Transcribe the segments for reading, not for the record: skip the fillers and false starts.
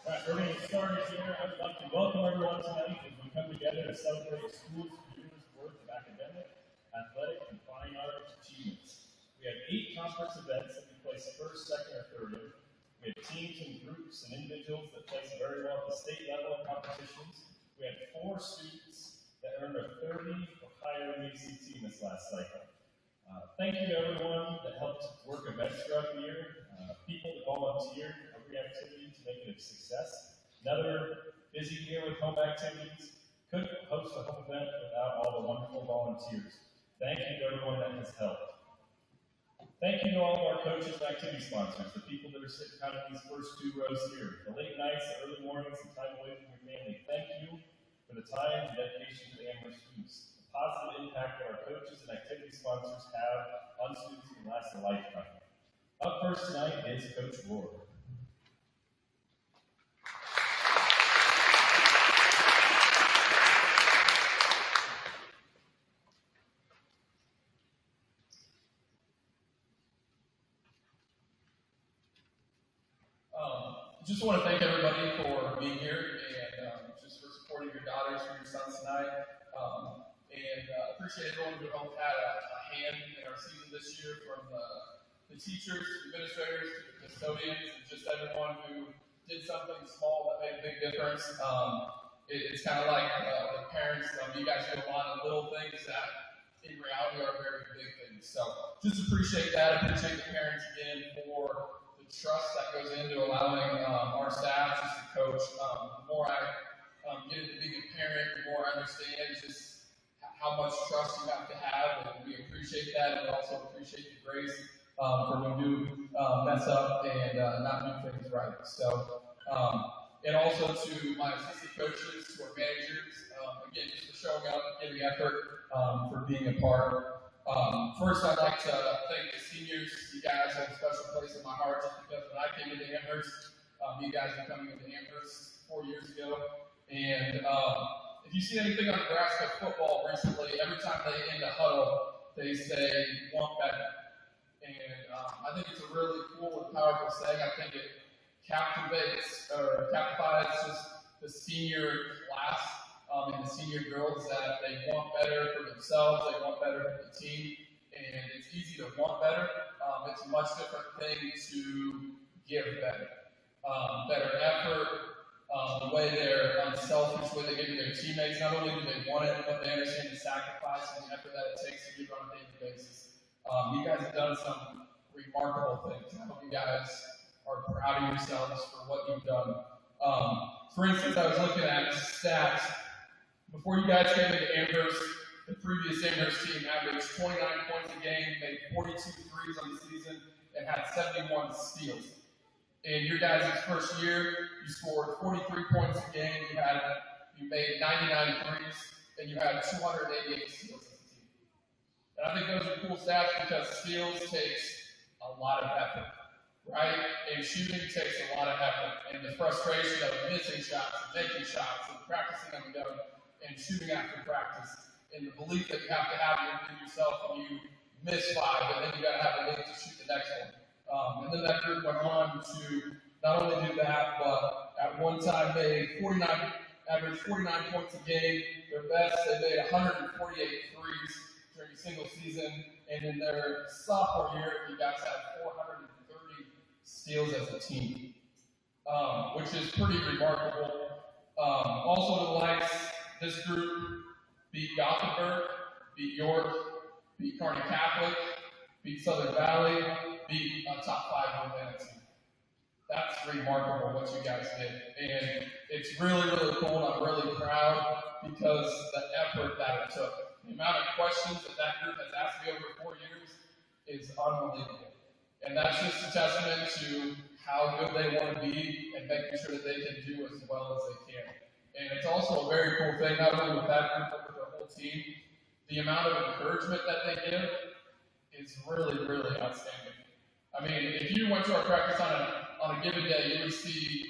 Right, we're going to get started here. I'd like to welcome everyone tonight as we come together to celebrate a school's year's worth of academic, athletic, and fine arts achievements. We have 8 conference events that we place first, second, or third in. We have teams and groups and individuals that place very well at the state level of competitions. We had 4 students that earned a 30 or higher in ACT this last cycle. Thank you to everyone that helped work events throughout the year, people that volunteered every activity to make it a success. Another busy year with home activities. Couldn't host a home event without all the wonderful volunteers. Thank you to everyone that has helped. Thank you to all of our coaches and activity sponsors, the people that are sitting kind of in these first 2 rows here, the late nights, the early mornings, and time away from your family. Thank you for the time and dedication to the Amherst students. Positive impact that our coaches and activity sponsors have on students can last a lifetime. Up first tonight is Coach Rohr. Just want to thank everybody for being here and just for supporting your daughters and your sons tonight. Appreciate everyone who helped had a hand in our season this year, from the teachers, administrators, to the custodians, and just everyone who did something small that made a big difference. It's kind of like the parents. You guys do a lot of little things that in reality are very big things. So just appreciate that. Appreciate the parents again for the trust that goes into allowing our staff just to coach. The more I get into being a parent, the more I understand just how much trust you have to have, and we appreciate that, and we also appreciate the grace for when we do mess up and not do things right. So, and also to my assistant coaches, to our managers, again, just for showing up, giving effort, for being a part. First, I'd like to thank the seniors. You guys have a special place in my heart, just because when I came into Amherst, you guys are coming into Amherst 4 years ago, and if you see anything on Nebraska football recently, every time they end a huddle, they say, "Want better." And I think it's a really cool and powerful saying. I think it captivates or captifies just the senior class and the senior girls, that they want better for themselves, they want better for the team, and it's easy to want better. It's a much different thing to give better. Better effort, the way they're unselfish, the way they give to their teammates. Not only do they want it, but they understand the sacrifice and the effort that it takes to give on a daily basis. You guys have done some remarkable things. I hope you guys are proud of yourselves for what you've done. For instance, I was looking at stats. Before you guys came into Amherst, the previous Amherst team averaged 29 points a game, made 42 threes on the season, and had 71 steals. In your guys' first year, you scored 43 points a game, you made 99 threes, and you had 288 steals as a team. And I think those are cool stats because steals takes a lot of effort, right? And shooting takes a lot of effort. And the frustration of missing shots and making shots and practicing on the go and shooting after practice, and the belief that you have to have in yourself when you miss 5, and then you got to have a link to shoot the next one. And then that group went on to not only do that, but at one time averaged 49 points a game. Their best, they made 148 threes during a single season. And in their sophomore year, you guys had 430 steals as a team, which is pretty remarkable. Also to the likes, this group beat Gothenburg, beat York, beat Kearney Catholic, beat Southern Valley, beat a top 5 Atlanta team. That's remarkable what you guys did. And it's really, really cool, and I'm really proud because the effort that it took. The amount of questions that group has asked me over 4 years is unbelievable. And that's just a testament to how good they want to be and making sure that they can do as well as they can. And it's also a very cool thing, not only with that group, but with the whole team. The amount of encouragement that they give is really, really outstanding. I mean, if you went to our practice on a given day, you would see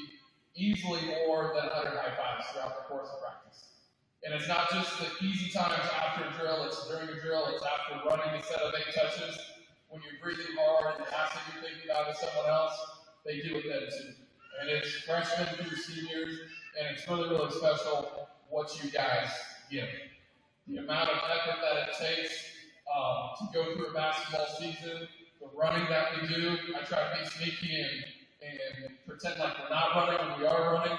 easily more than 100 high fives throughout the course of practice. And it's not just the easy times after a drill, it's during a drill, it's after running a set of 8 touches. When you're breathing hard and the last thing you're thinking about is someone else, they do it then too. And it's freshmen through seniors, and it's really, really special what you guys give. The amount of effort that it takes to go through a basketball season, the running that we do. I try to be sneaky and pretend like we're not running when we are running,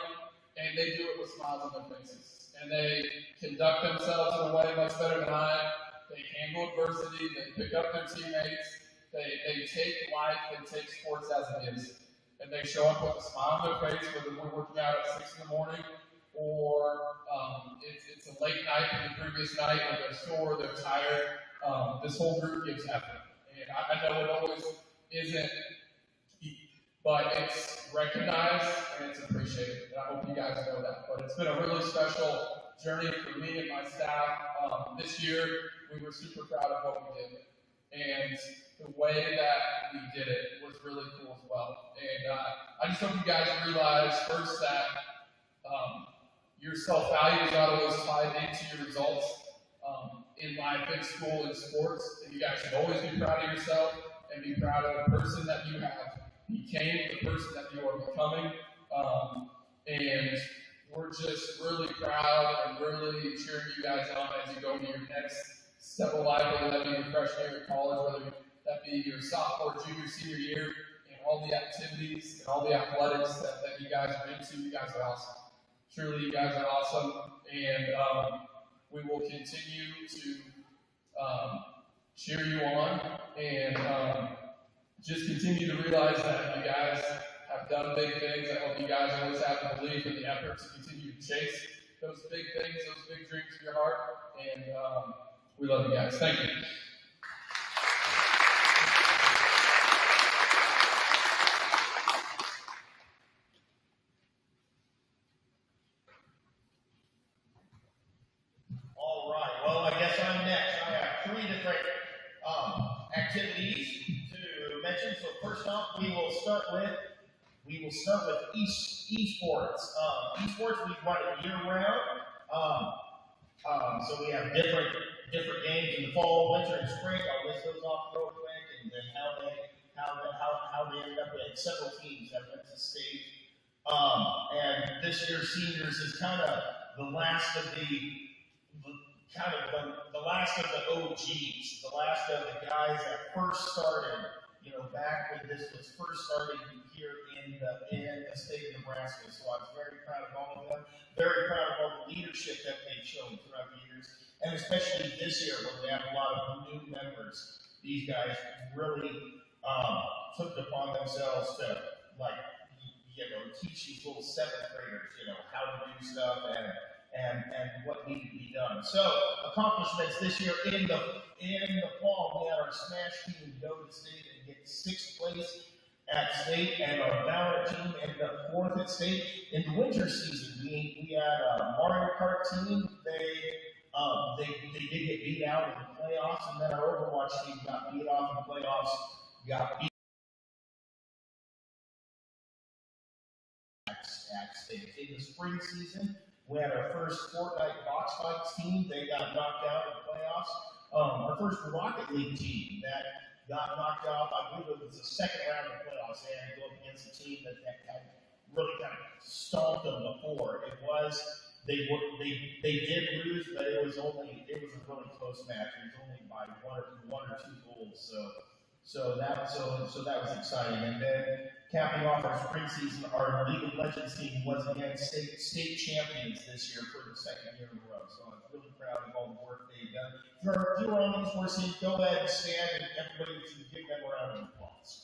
and they do it with smiles on their faces. And they conduct themselves in a way much better than I. They handle adversity, they pick up their teammates, they take life and take sports as it is. And they show up with a smile on their face, whether we're working out at 6 in the morning or it's a late night from the previous night or they're sore, they're tired. This whole group gives effort. And I know it always isn't, but it's recognized and it's appreciated. And I hope you guys know that. But it's been a really special journey for me and my staff. This year, we were super proud of what we did. And the way that we did it was really cool as well. And I just hope you guys realize first that your self-value is not always tied into your results in life, in school, in sports. And you guys should always be proud of yourself and be proud of the person that you have became, the person that you are becoming. And we're just really proud and really cheering you guys on as you go into your next step of life, whether that be your freshman year of college, whether that be your sophomore, junior, senior year, and all the activities and all the athletics that you guys are into. You guys are awesome. Truly, you guys are awesome. And we will continue to cheer you on and just continue to realize that you guys have done big things. I hope you guys always have the belief and the effort to continue to chase those big things, those big dreams of your heart. And we love you guys. Thank you. All right. Well, I guess I'm next. I have 3 different activities to mention. So first off, we will start with esports. Esports we run it year round. So we have different games in the fall, winter, and spring. I'll list those off real quick, and then how they ended up. We had several teams that went to state. And this year's seniors is kind of the last of the last of the OGs, the last of the guys that first started. Back when this was first started here in the state of Nebraska. So I was very proud of all of them. Very proud of all the leadership that they've shown throughout the years, and especially this year when they have a lot of new members. These guys really took it upon themselves to teach these little 7th graders, how to do stuff and what needed to be done. So accomplishments this year in the fall, we had our Smash team go to state and get 6th place at state, and our Valor team ended up 4th at state. In the winter season, we had a Mario Kart team. They did get beat out in the playoffs, and then our Overwatch team got beat off in the playoffs. Got beat at state. In the spring season, we had our first Fortnite box fights team. They got knocked out in the playoffs. Our first Rocket League team that got knocked off, I believe it was the 2nd round of the playoffs. They had to go up against a team that had really kind of stomped them before. They did lose, but it was a really close match. It was only by one or two goals. So that was exciting. And then capping off our spring season, our League of Legends team was again state champions this year for the 2nd year in a row. So I'm really proud of all the work they've done. If you're on these 4 teams, go ahead and stand, and everybody should give them a round of applause.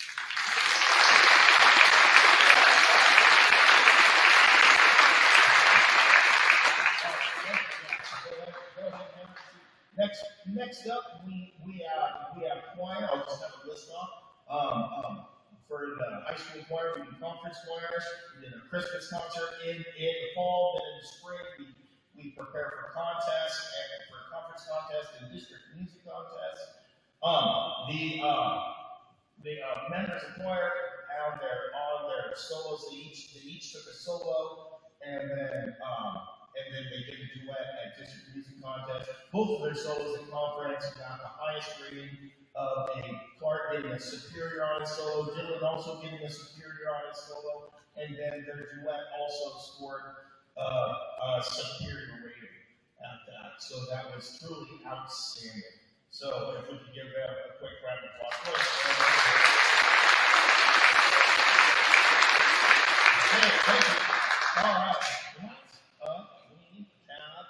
Next up, we have choir. I'll just have a list off. For the high school choir, we do conference choirs. We did a Christmas concert in the fall. Then in the spring, we prepare for contests and for conference contests and district music contests. The members of choir on their solos. They each took a solo, and then they did a duet at district music contest. Both of their solos in conference got the highest rating of a Clark getting a superior on his solo, Dylan also getting a superior on his solo, and then their duet also scored a superior rating at that. So that was truly outstanding. So if we could give them a quick round of applause. Okay, thank you. All right. Next up, we have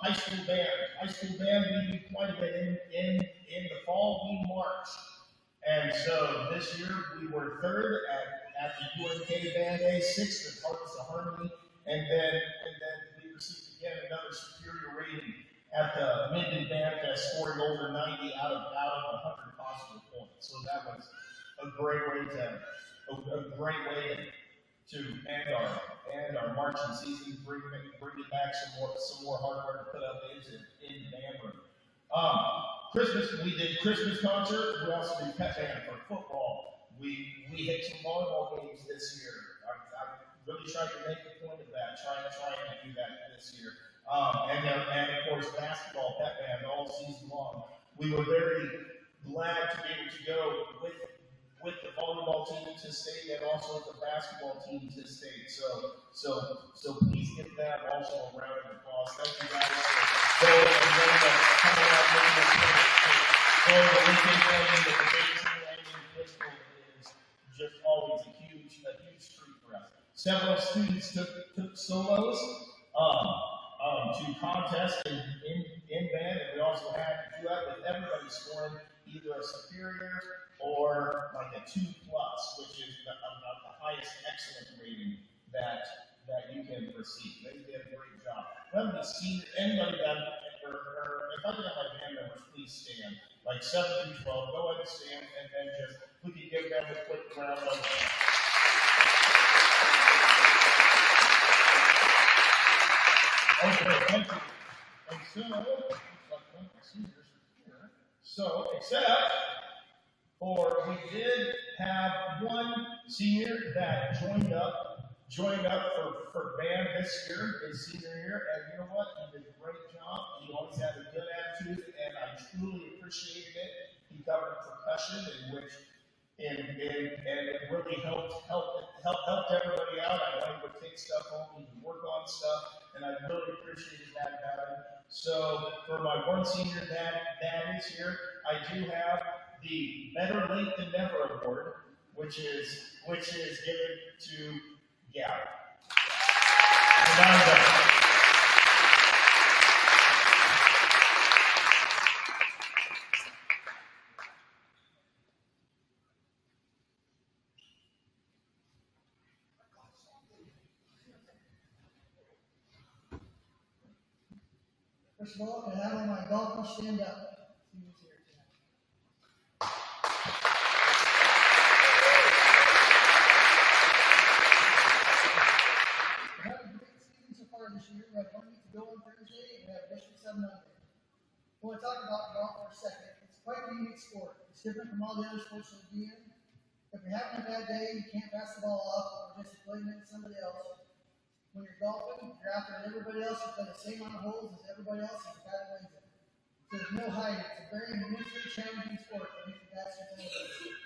high school band. High school band, we do quite a bit in the fall. We march. And so this year we were third at the UNK Band Day, sixth at Hearts of Harmony, and then we received again another superior rating at the Minden Band Fest, scoring over 90 out of 100 possible points. So that was a great way to end our marching season, bring it back some more hardware to put up in the band room. Christmas, we did Christmas concert. We also did pep band for football. We hit some volleyball games this year. I really tried to make a point of that, trying to do that this year. And of course basketball pep band all season long. We were very glad to be able to go with the volleyball team to state and also the basketball team to state. So please give them also a round of applause. Thank you guys for going and coming out with us. Going to Lincoln Building with the big team and Bristol is just always a huge treat for us. Several students took solos to contest in band, and we also had to do that with everybody scoring either a superior or like a 2+, which is about the highest excellent rating that you can receive. They did a great job. Let me see anybody that, or if I could have my band members, please stand. Like 7 through 12, go ahead and stand, and then just we can give them a quick round of applause. Okay, thank you. And so, except for we did have one senior that joined up for band this year, his senior year, and you know what? He did a great job. He always had a good attitude, and I truly appreciated it. He covered percussion, and it really helped everybody out. I know he would take stuff home, he would work on stuff, and I really appreciated that about him. So for my one senior that is here, I do have the Better Late Than Never Award, which is given to Gary. First of all, can I have all my golfers stand up? See who's here tonight. We had a great season so far this year. We have 1 week to go on Thursday, and we have district 7 Monday. I want to talk about golf for a second. It's quite a unique sport. It's different from all the other sports that we do. If you're having a bad day, you can't pass the ball off or just blame it to somebody else. When you're golfing, you're after everybody else. You play the same amount of holes as everybody else, and the guy wins it. So there's no hiding. It's a very mentally challenging sport. I think that's what it is.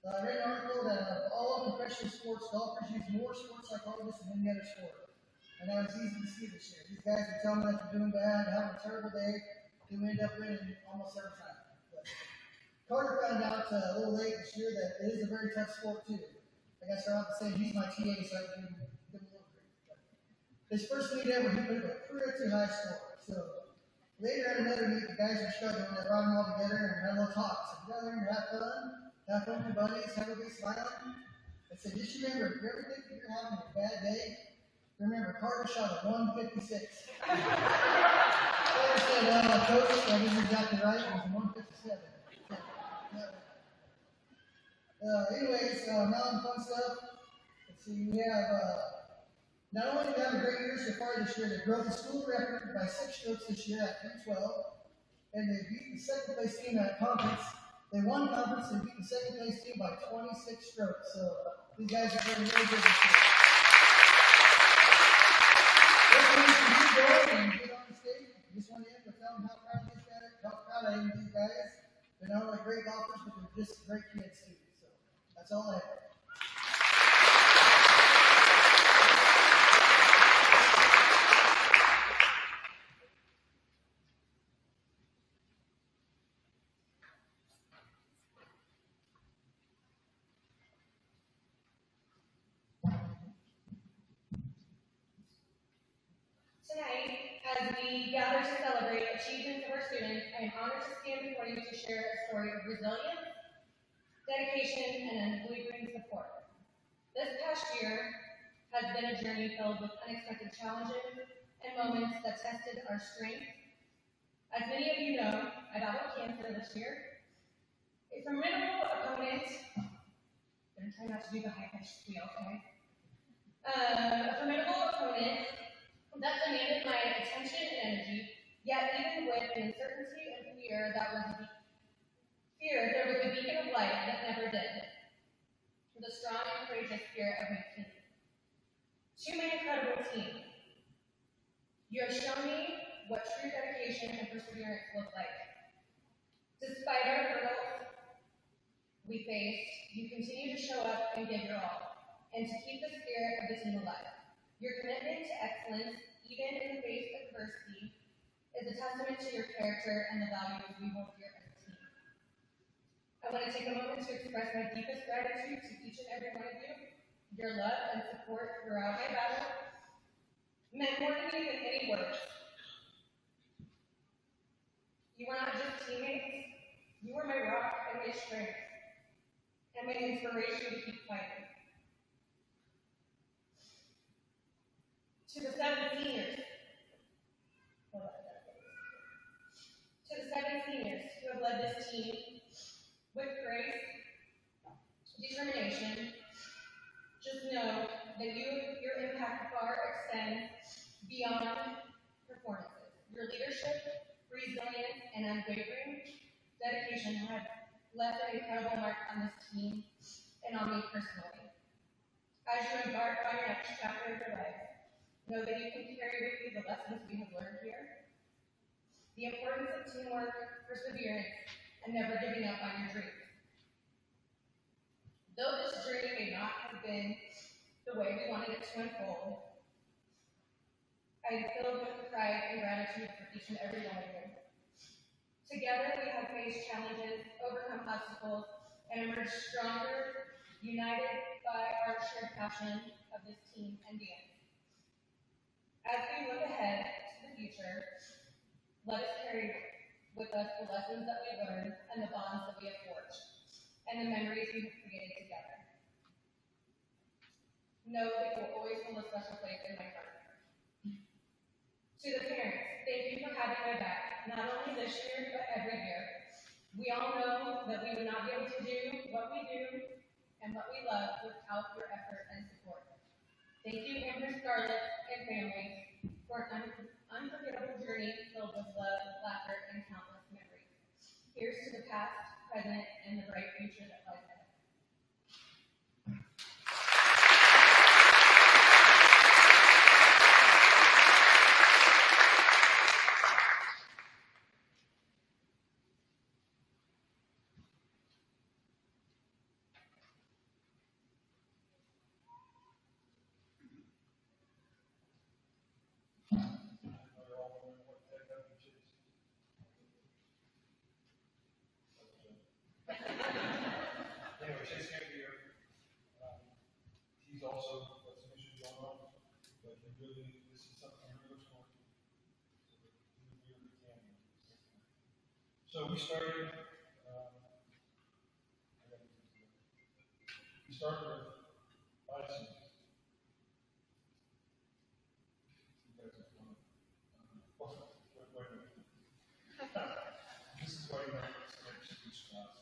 I read an article that of all professional sports, golfers use more sports psychologists than any other sport. And that was easy to see this year. These guys are telling me that they're doing bad, having a terrible day, they end up winning almost every time. But Carter found out a little late this year that it is a very tough sport too. I guess I have to say he's my TA, so I can give him a little bit. His first meet ever, he put up a pretty high score. So later at another meet, the guys were struggling. They brought them all together and had a little talk. So you gotta learn to have fun with your buddies, have a big smile. I said, just remember, if you ever think you're having a bad day, remember Carter shot a 156. I said, coach, that isn't exactly right. It was a 157. Anyways, now on fun stuff. Let's see, we have not only did we have a great year so far this year, they broke the school record by 6 strokes this year at 312, and they beat the second place team at conference. They won conference and beat the second place team by 26 strokes. So these guys are doing really good this year. Hopefully we can keep going and get on the stage. Just want to end with telling how proud I am of these guys. They're not only great golfers, but they're just great kids too. So that's all I have. we gather to celebrate achievements of our students, I am honored to stand before you to share a story of resilience, dedication, and unwavering support. This past year has been a journey filled with unexpected challenges and moments that tested our strength. As many of you know, I battled cancer this year. A formidable opponent, I'm going to try not to do the high-pitched squeal, okay? A formidable opponent that demanded my attention and energy, yet even with the uncertainty and fear, there was a beacon of light that never did. The strong and courageous spirit of my team. To my incredible team, you have shown me what true dedication and perseverance look like. Despite our hurdles we faced, you continue to show up and give your all, and to keep the spirit of the team alive. Your commitment to excellence, even in the face of adversity, is a testament to your character and the values we hold dear as a team. I want to take a moment to express my deepest gratitude to each and every one of you. Your love and support throughout my battle meant more to me than any words. You were not just teammates, you were my rock and my strength, and my inspiration to keep fighting. To the 7 seniors, who have led this team with grace, determination, just know that your impact far extends beyond performances. Your leadership, resilience, and unwavering dedication have left an incredible mark on this team and on me personally. As you embark on your next chapter of your life, know that you can carry with you the lessons we have learned here, the importance of teamwork, perseverance, and never giving up on your dreams. Though this journey may not have been the way we wanted it to unfold, I am filled with pride and gratitude for each and every one of you. Together, we have faced challenges, overcome obstacles, and emerged stronger, united by our shared passion of this team and dance. As we look ahead to the future, let us carry with us the lessons that we learned and the bonds that we have forged, and the memories we have created together. Know that you will always hold a special place in my heart. To the parents, thank you for having my back, not only this year, but every year. We all know that we would not be able to do what we do and what we love without your effort and support. Thank you, Amherst Scarlet and families, for an unforgettable journey filled with love, laughter, and countless memories. Here's to the past, present, and the bright future that lies ahead. Anyway, Chase can't be here. He's also got some issues going on, but he really, this is something he really looks forward to. So he will be able to can. So we started, with biases. You guys are fun. Wait a minute. This is why you have to start speech class.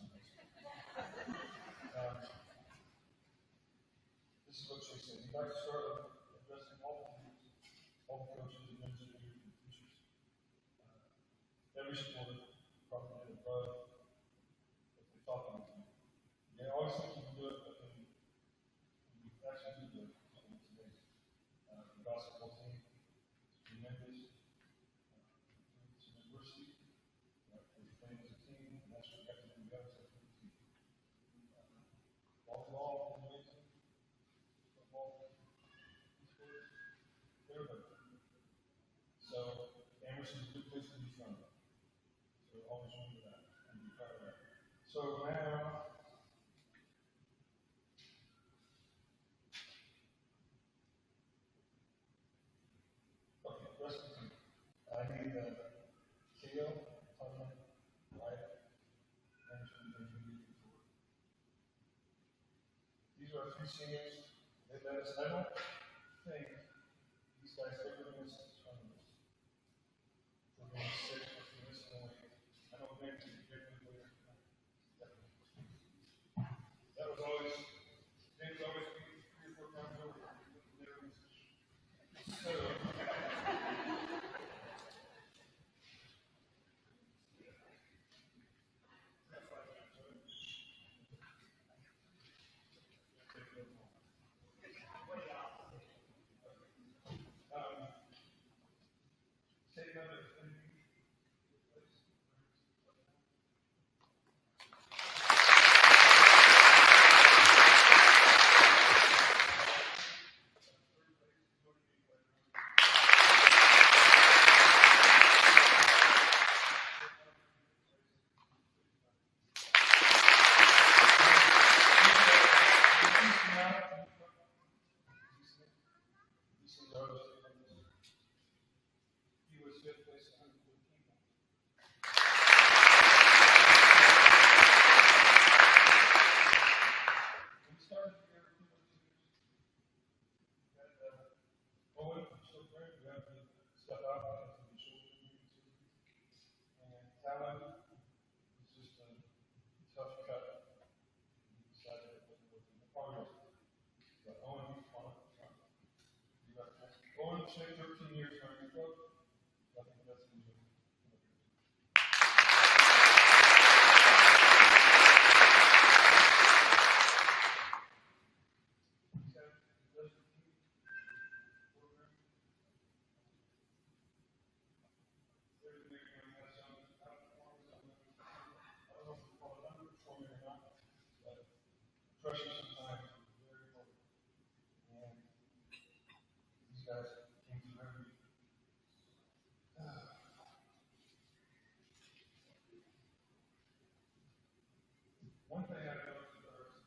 This is what she said. You'd like to start with addressing all coaches, administrators, and teachers. Every school probably did above what they're talking about. They always think you can do it, but then you actually do it. It's amazing. The basketball team is tremendous. It's a diversity. They're playing as a team, and that's what you have to do. You have to have a team. Volleyball is amazing. Football, esports, everybody. So Amherst is a good place to be from. So always remember that and be proud of that. So now, okay, rest of the team. need Kale, Tanya, Wyatt, and these are our three seniors. They let us. I don't think these guys ever miss a tournament. We're going to 6, we're missing only. I don't think we that was always, James always 3 or 4 times over. So, take another. He was 5th place, 114 points. We started the year with 2 Owen, still playing, we have to step out and have to be shoulder. And Talon is just a tough cut. He decided it wasn't working. The part of it. But Owen, he's fun. You got this. Owen, 13 years on your club. I think that's easy. Pressure sometimes is very important. And these guys came through every. One thing I noticed about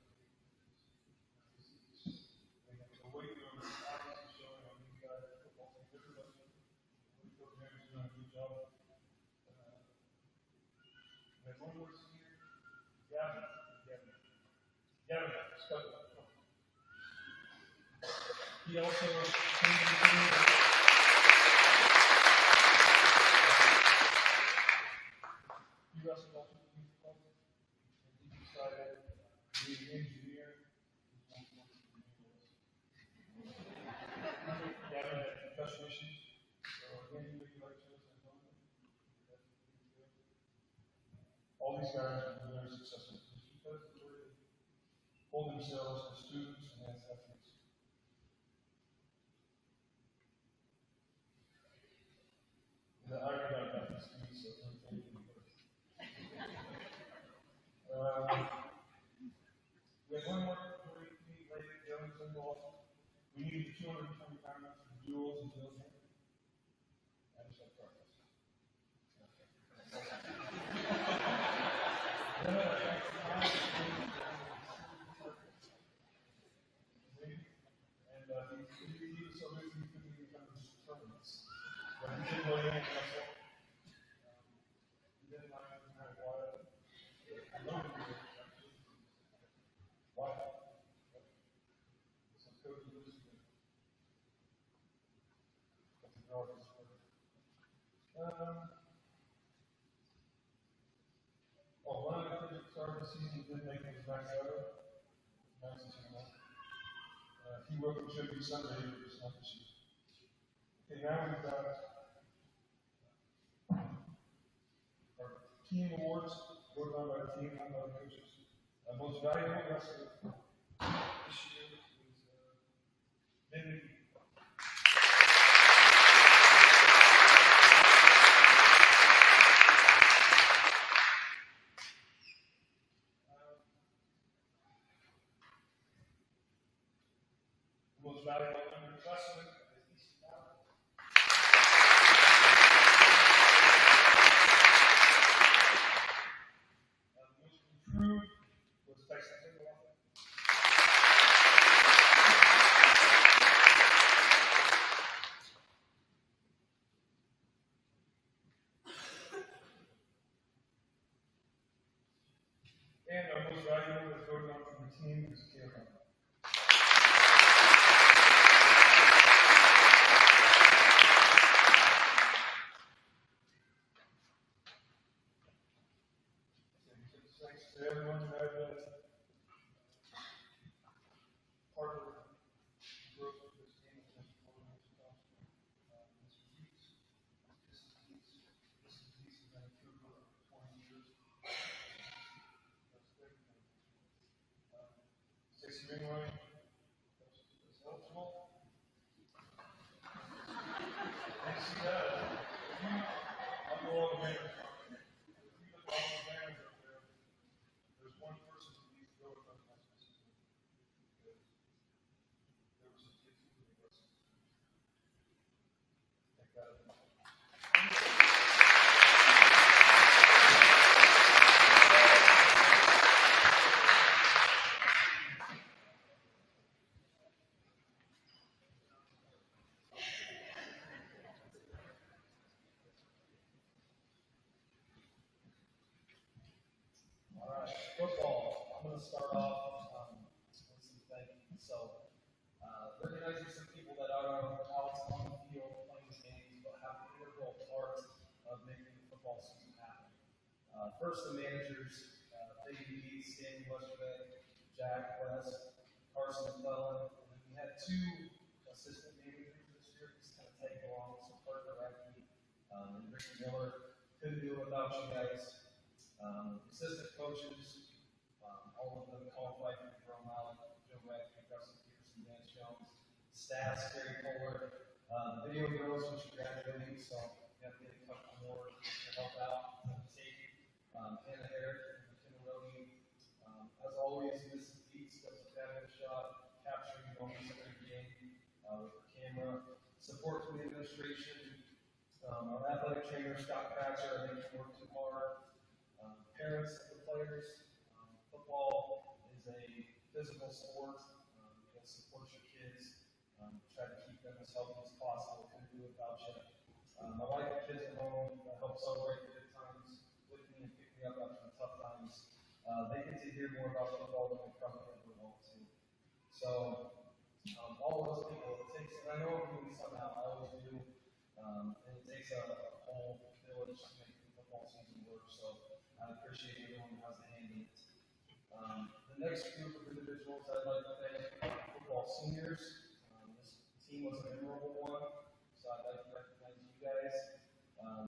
the weight room is obviously showing on these guys football team. Everybody, we program is doing a good job. And one more senior, Gavin, Scott. He also came to the team. He wrestled also with the club, and he decided to be an engineer. Gavin had concussion issues, so again, he would like to all these guys are very successful just because of the way they hold themselves as students and as athletes. The irony about that is so irritating. We have one more great meet later, Jones and Boston. We need 220 pounds for duels and deals. I just have progress. One of the kids that started the season didn't make his max out. He will contribute Sunday for this month this year. Okay, now we've got our team awards voted on by the team, not by the coaches. Most valuable wrestler this year is David. Most valuable underclassmen is Easton Allen. Most improved was Tyson Timberlake. Greenway. Is eligible. Yes, he does. I'll go all the way. If you look at all the banners up there, there's one person who needs to go with them. That's Mrs. Because there were some kids who were with us. Take that as well. All right, football. I'm going to start off with some things. So, recognizing some people that are out on the field playing games, but have an integral part of making the football season happen. First, the managers, David Stanley Westerbeck, Jack West, Carson McClellan, and then we had two assistant managers this year, just kind of tag along, so Parker Radke and Ricky Miller. Couldn't do it without you guys. Assistant coaches, all of them qualified for Jerome Allen, Joe Radke, Justin Peterson, Dan Jones. Stats, Gary Kohler. The video girls, which are graduating, so we have to get a couple more to help out on the tape. Hannah Herrick and Tim Rooney. As always, Mrs. Dietz does a fabulous job capturing moments of every game with her camera. Support from the administration. Our athletic trainer, Scott Cratcher, I think he worked too hard. Parents of the players. Football is a physical sport. You got to support your kids. Try to keep them as healthy as possible. Couldn't do it without you. My wife and kids at home help celebrate the good times with me and pick me up after the tough times. They get to hear more about football than they probably ever want to. So, all of those people, it takes, and I know I'm doing somehow, I always do, and it takes a whole village to make the football season work. So, I appreciate everyone who has a hand in it. The next group of individuals I'd like to thank are football seniors. This team was a memorable one, so I'd like to recognize you guys.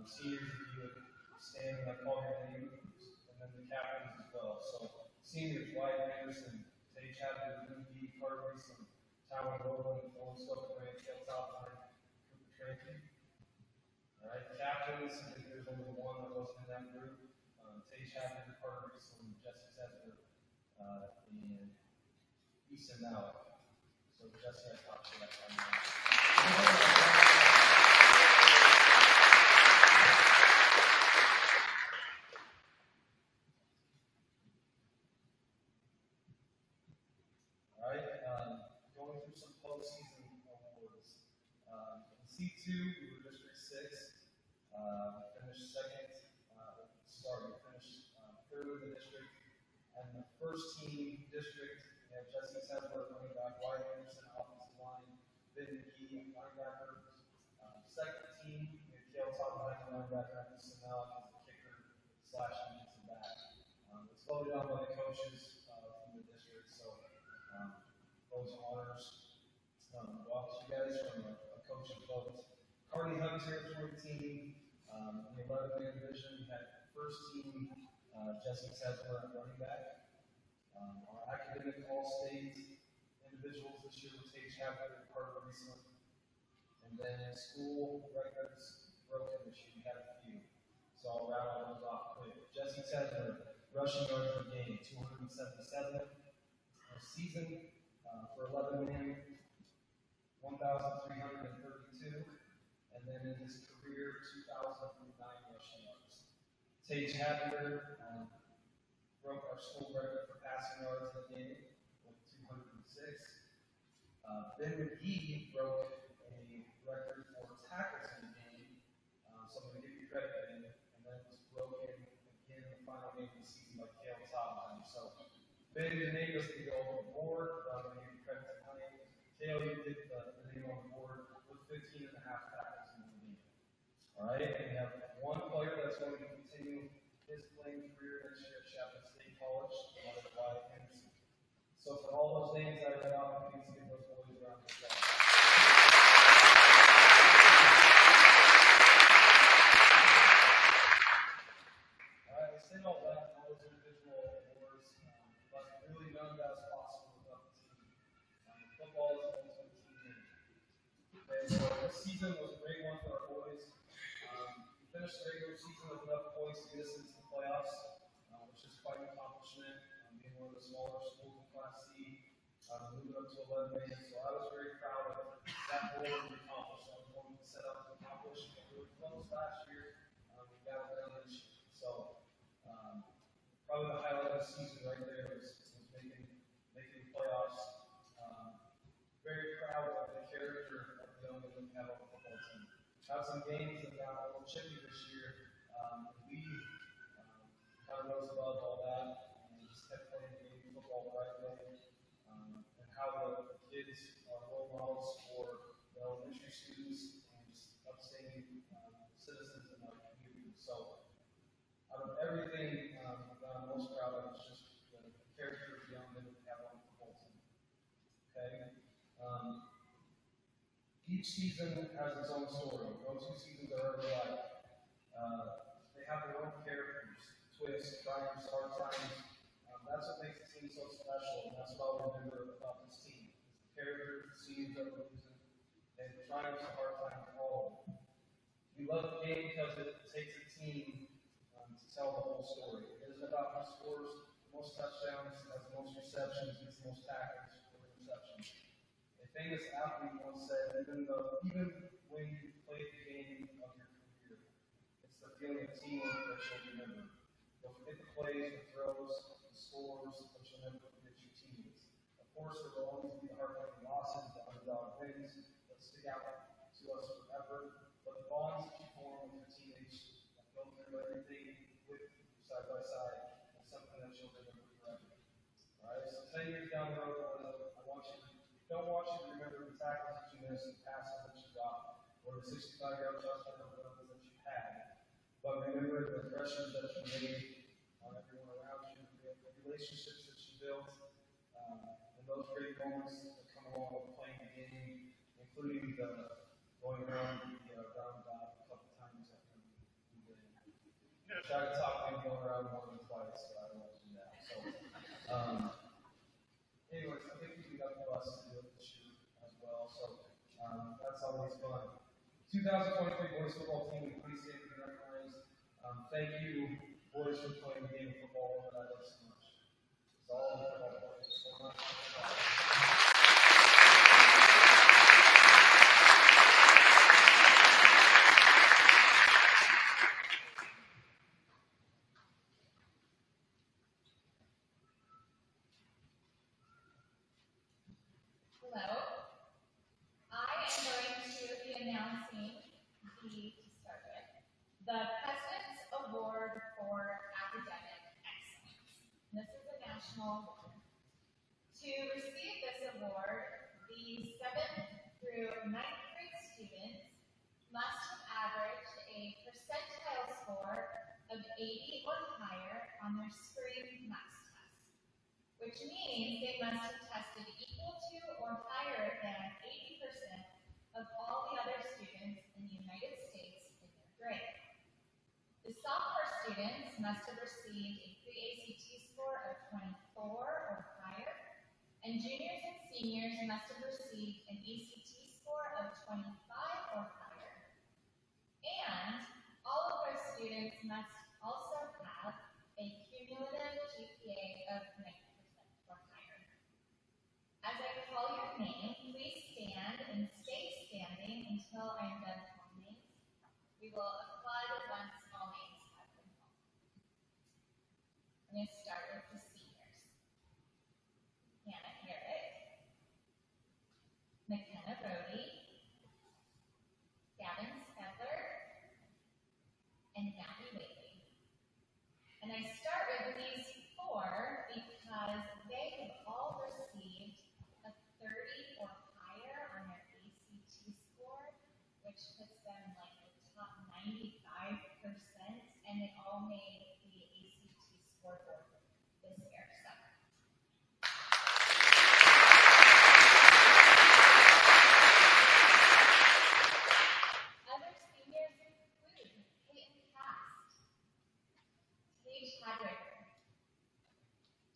Seniors, if you would stand when I call your name, and then the captains as well. So, seniors, Wyatt Anderson, Tage Chapman, Rudy, Carter Reeson, Tyler Rowland, Owen Stoker, Grant, Kale Southline, Cooper Trampy. All right, captains, I think there's only one that wasn't in that group. Tage Chapman, Carter Reeson, Jesse Sedgwick, and Easton Malik. So Jesse, I talked to that time. All right, going through some postseason awards. In C2, we were District 6. Finished second. We finished third in the district. And the first team district, we have Jesse Sedgwick running back, Wyatt Anderson, offensive line, Ben McGee, linebacker. Second team, we have Kale Southline, linebacker, and Easton Malik as the kicker / defensive back. It's voted on by the coaches from the district, so those honors go out to you guys from a coach's vote. Carney Hunt territory team, in the 11-man division, we had first team, Jesse Sedgwick running back. Our academic all-state individuals this year were Tage Chapman and Carter Reeson. And then school records broken this year, we had a few. So I'll rattle those off quick. Jesse Sedgwick, rushing yards per game, 277. Our season for 11 men, 1,332. And then in his career, 2,009 rushing yards. Tage Chapman broke our school record for passing yards in the game with 206. Ben McGee broke a record for tackles in the game, so I'm going to give you credit for that. And then it was broken again in the final game of the season by Kale Southline. So Ben didn't make us to go on the board, but I'm going to give you credit tonight. Kale, you did the name on the board with 15 and a half tackles in the game. All right, and we have one player that's going to continue his playing career next year at Chapman State College, Wyatt Anderson. So for all those names I read off, please give those boys a round of applause. All right, I say all that, all those individual awards, but really none of that is possible without the team this season was a great one for our boys. We finished the regular season with enough points to get us into the playoffs, which is quite an accomplishment. Being one of the smaller schools in Class C, moving up to 11 wins. So I was very proud of that goal we accomplished. That was one we set out to accomplish. We were close last year. We got it done this year. So probably the highlight of the season right there was making the playoffs. Very proud of the character of the young men we have on the football team. Have some games that got a little chippy this year. We kind of rose above all that and just kept playing the game of football the right way. And how the kids are role models for the elementary students and just upstanding citizens in our community. So, out of everything that I'm most proud of is just the character of the young men we have on the football team. Okay? Each season has its own story. No two seasons are ever alike. They have their own characters, twists, triumphs, hard times. That's what makes the team so special, and that's what I'll remember about this team. It's the characters, the scenes that we're losing, and the triumphs and hard times, all of them. We love the game because it takes a team to tell the whole story. It isn't about who scores the most touchdowns, has the most receptions, gets the most tackles, or interceptions. A famous athlete once said, even when you play the game of your career, it's the feeling of teamwork that you'll remember. You'll forget the plays, the throws, the scores, but you'll never forget your teammates. Of course, there will always be the heartbreaking losses, the underdog wins that stick out to us forever. But the bonds that you form with your teammates that go through everything with you side by side is something that you'll remember forever. Alright, so 10 years down the road, don't want you to remember the tackles that you missed, the passes that you got, or the 65-yard touchdown or whatever that you had. But remember the pressures that you made on everyone around you, the relationships that you built, and those great moments that come along with playing the game, including the going around the roundabout a couple times after we did. Try to talk me going around more than twice, but I don't want to do that. So, anyways, I think we got the bus to do it this year as well. So that's always fun. 2023 boys football team, we please stand to be recognized. Thank you, boys, for playing the game of football that I love so much. It's all the football players so much. Hello. I am going to be announcing the President's Award for Academic Excellence. This is a national award. To receive this award, the 7th through 9th grade students must have averaged a percentile score of 80 or higher on their spring math test, which means they must have tested equal to or higher than 80% of all the other students in the United States in their grade. The sophomore students must have received a pre-ACT score of 24 or higher, and juniors and seniors must have received an ACT score of 25 or higher. And all of those students must also have a cumulative GPA of 90% or higher. As I call your name, please stand and stay standing until I'm done calling names. We will applaud once all names have been called. I'm going to start with the seniors. Hannah Herrick, McKenna Brody, Gavin Spedler, and Matthew Whaley. And I start with these four because they have all received a 30 or higher on their ACT score, which puts them like the top 95%, and they all made the ACT scoreboard this year. So. Other seniors include Peyton Cast, Paige Hadwiger,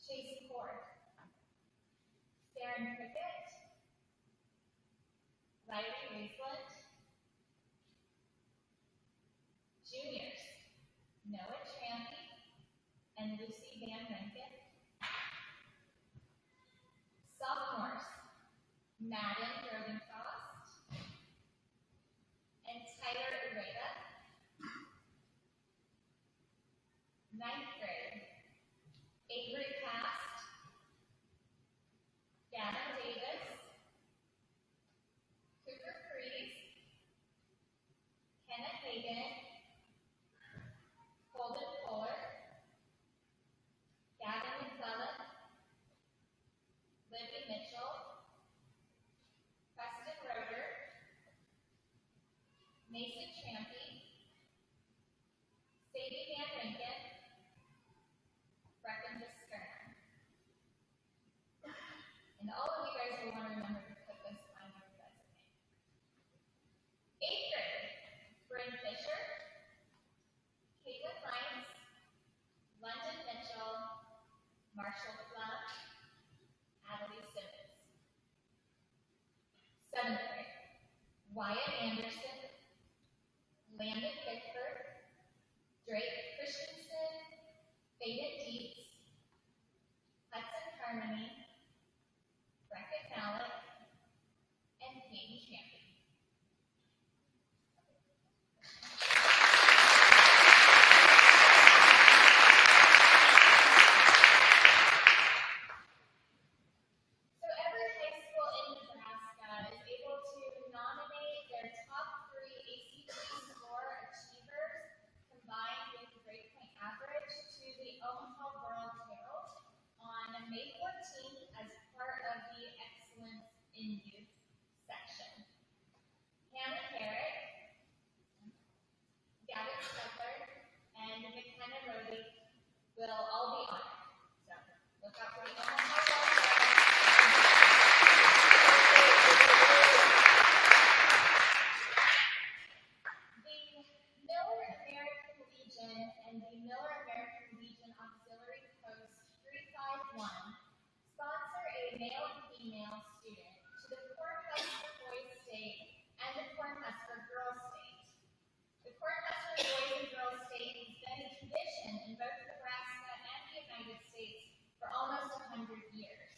Chase Ford, Sarah Cricket, Riley Raisland, Mason Champy, Sadie Van Rankin, Brecken Stern. And all of you guys will want to remember to put this on your resume. 8th grade, Bryn Fisher, Caitlin Rice, London Mitchell, Marshall Club, Adelie Simmons. 7th grade, Wyatt Anderson, Landon Bickford, Drake Christensen, Faden Dietz, Hudson Harmony, Beckett Malik, and Peyton Champion. So every high school in Nebraska is able to nominate their top 3 ACT score achievers combined with the grade point average to the Omaha World Herald on May 14th as part of the Excellence in Youth section. Hannah Herrick, Gavin Stepler, and McKenna Rohde will all be honored. So look out for the Omaha World Herald. The Miller American Legion and the Miller American Legion Auxiliary Post 351 sponsor a male and female student to the Cornhusker Boys State and the Cornhusker Girls State. The Cornhusker Boys and Girls State has been a tradition in both Nebraska and the United States for almost 100 years.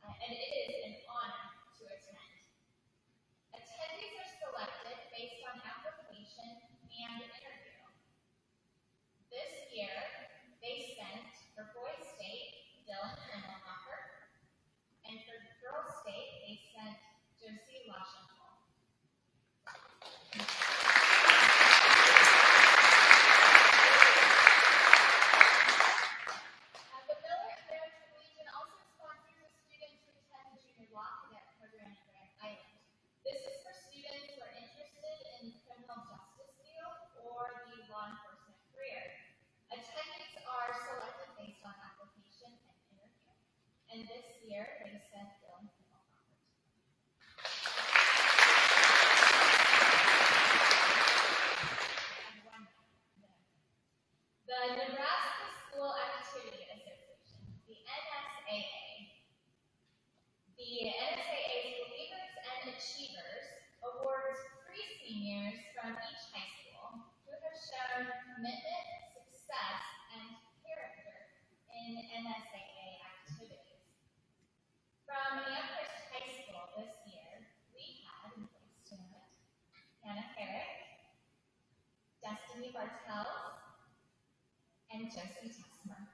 And it is an honor to attend. Attendees are selected based on application and interview. This year, they sent for Boys State, Dylan Himmelhofer, and for Girls State, they sent Josie Lachenthal. The Miller American Legion also sponsors a student to attend the Junior Law Cadet program at Grand Island. This is for students who are interested in the criminal justice field or the law enforcement career. Attendees are selected based on application and interview. And this year, they sent Dylan Himmelhofer. The Nebraska School Activity Association, the NSAA. The NSAA's Believers and Achievers awards 3 seniors from each high school who have shown commitment, success, and character in NSAA activities. From Amherst High School this year, we had, in place tonight, Hannah Herrick, Destiny Bartels, and Josie Tessmer.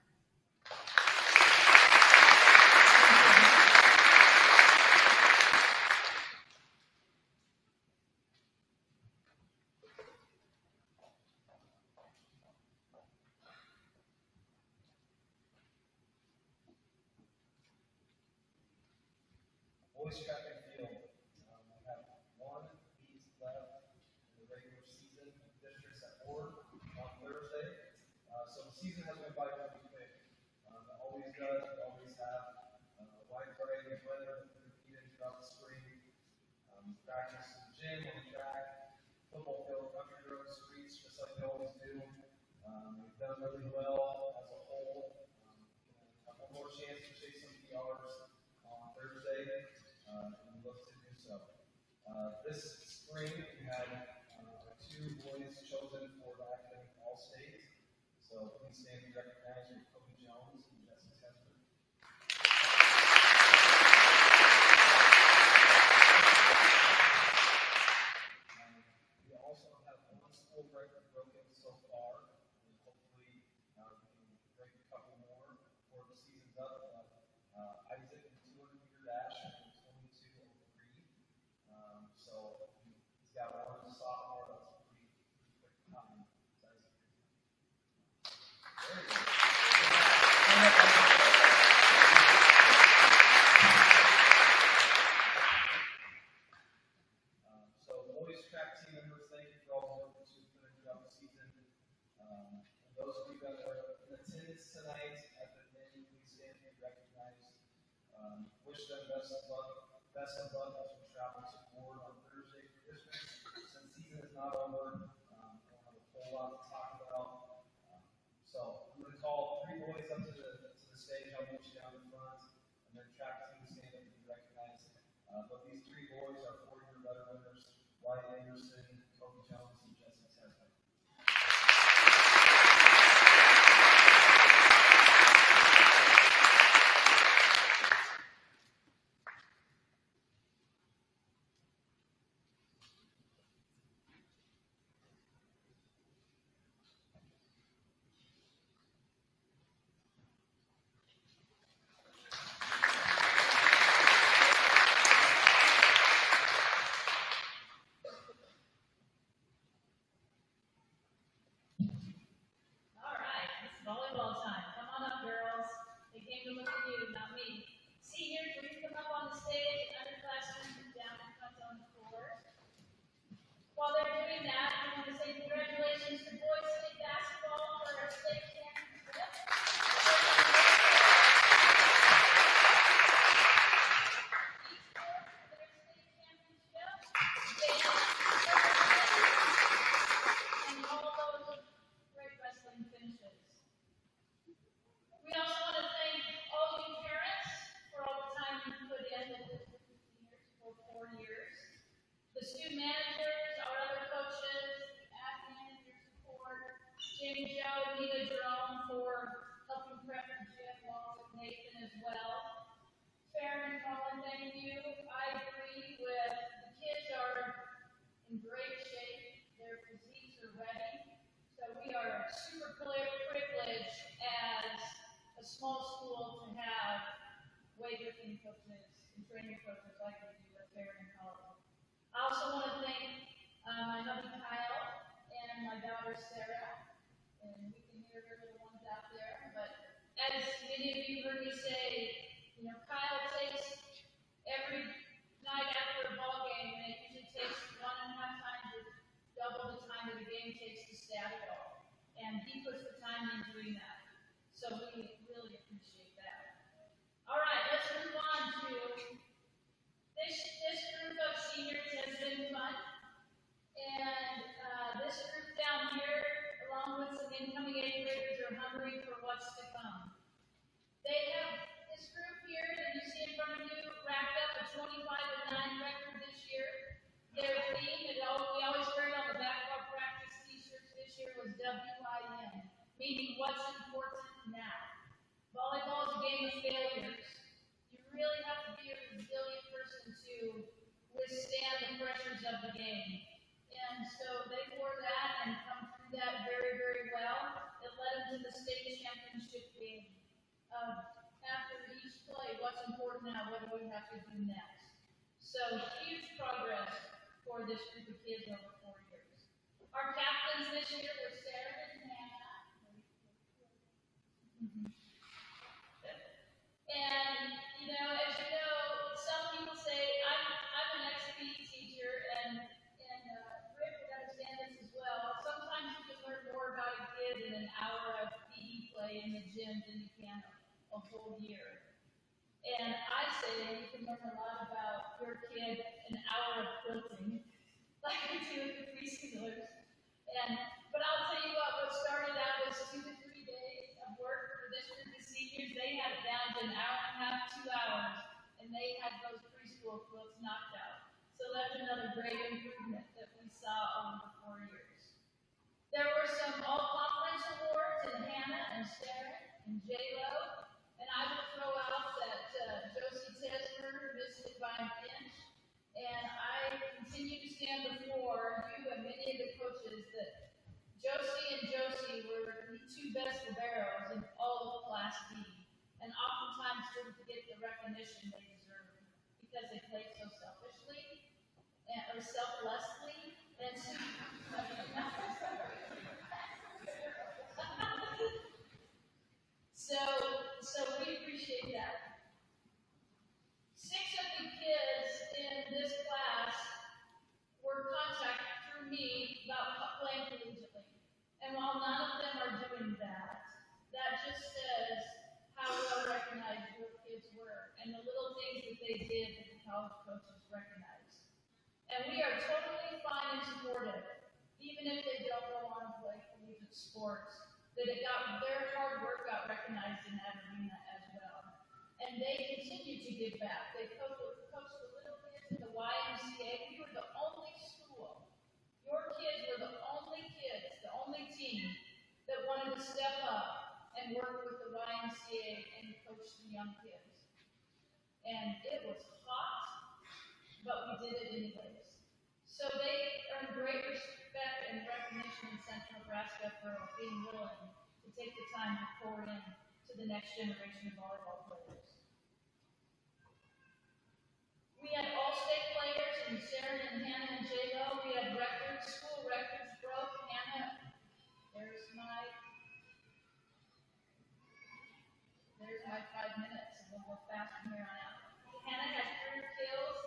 Boys track and field. We have 1 meet left in the regular season. Districts at Ward on Thursday. So the season has been by pretty quick. It always does. We always have a wide variety of weather repeated throughout the spring. Practice in the gym, on the track, football field, country roads, streets, just like we always do. We've done really well as a whole. Have one more chance to chase some PRs on Thursday. And we look to do so. This spring, we had 2 boys chosen for the academic All-State. So please stand and recognize your Kobe Jones and Jesse Tester. We also have 1 school record broken so far, and hopefully we can break a couple more before the season's up. Isaac in the 200-meter dash and 22:03. So he's got 1 sophomore. That's a pretty quick time. There you go. So boys track team member tonight at the venue, please stand and be recognized. Wish them best of luck as we travel to board on Thursday for Christmas. Since season is not over, I don't have a whole lot to talk about. So I'm going to call 3 boys up to the stage. I'll meet you down in front, and then track team stand up and be recognized. But these 3 boys are 4-year letter winners: Wyatt Anderson, Kobe Jones, and Jesse Tesman. All right, it's volleyball time. Come on up, girls. They came to look at you, not me. Seniors, will you come up on the stage? Underclassmen, down in front on the floor. While they're doing that, I want to say congratulations to boys state basketball for our state championship. Each sport for their state championship. And all those great wrestling finishes. We also want to thank all you parents for all the time you put in with the seniors for 4 years. The student managers, our other coaches, the admin, your support, Jim, Joe, Nina, Jerome for helping prep the gym, along with Nathan as well. Farron and Colin, thank you. I agree with the kids are in great shape. Their physiques are ready. So we are super privileged as a small school to have weightlifting coaches and training coaches like we do at Farron and Colin. I also want to thank my hubby Kyle and my daughter Sarah. And we can hear her little ones out there. But as many of you heard me say, Kyle takes every night after a ball game, and it usually takes 1.5 times or double the time that a game takes to stat it all. And he puts the time in doing that. So we really appreciate that. All right, let's move on to this group of seniors has been fun. And this group down here, along with some incoming 8th graders, are hungry for what's to come. They have this group here that you see in front of you racked up a 25-9 record this year. Their theme, we always wear it on the back of our practice t-shirts this year, was WIN, meaning what's important now. Volleyball is a game of failures. You really have to be a resilient person to withstand the pressures of the game. And so they wore that and come through that very, very well. It led them to the state championship game. After each play, what's important now? What do we have to do next? So huge progress for this group of kids over 4 years. Our captains this year were Sarah and Hannah. And as you know, some people say I'm an ex-PE teacher, and Rick would understand this as well. Sometimes you can learn more about a kid in an hour of PE play in the gym than you can a whole year. And I say you can learn a lot about your kid in an hour of quilting, like we do with the preschoolers. But I'll tell you what started out as 2 to 3 days of work for this group of seniors, they had it down to an hour and a half, 2 hours, and they had those preschool quilts knocked out. So that's another great improvement that we saw over the 4 years. There were some all-conference awards in Hannah and Sarah and J-Lo, and I will throw out that Josie Tesmer missed it by an inch, and I continue to stand before you and many of the coaches that Josie and Josie were the 2 best liberos in all of Class B, and oftentimes didn't get the recognition they deserve because they played so selfishly or selflessly, and so we appreciate that. 6 of the kids in this class were contacted through me about playing collegiately. And while none of them are doing that, that just says how well recognized your kids were and the little things that they did that the college coaches recognized. And we are totally fine and supportive, even if they don't go on to play collegiate sports, that their hard work got recognized in that arena as well. And they continue to give back. They coach the little kids in the YMCA. We were the only school. Your kids were the only kids, the only team that wanted to step up and work with the YMCA and coach the young kids. And it was hot, but we did it anyways. So they earn great respect and recognition in Central Nebraska for being willing to take the time to pour in to the next generation of volleyball players. We had all-state players in Sharon and Hannah and J-Lo. We had records, school records broke. Hannah, there's my 5 minutes, and we'll go fast from here on out. Hannah had career kills,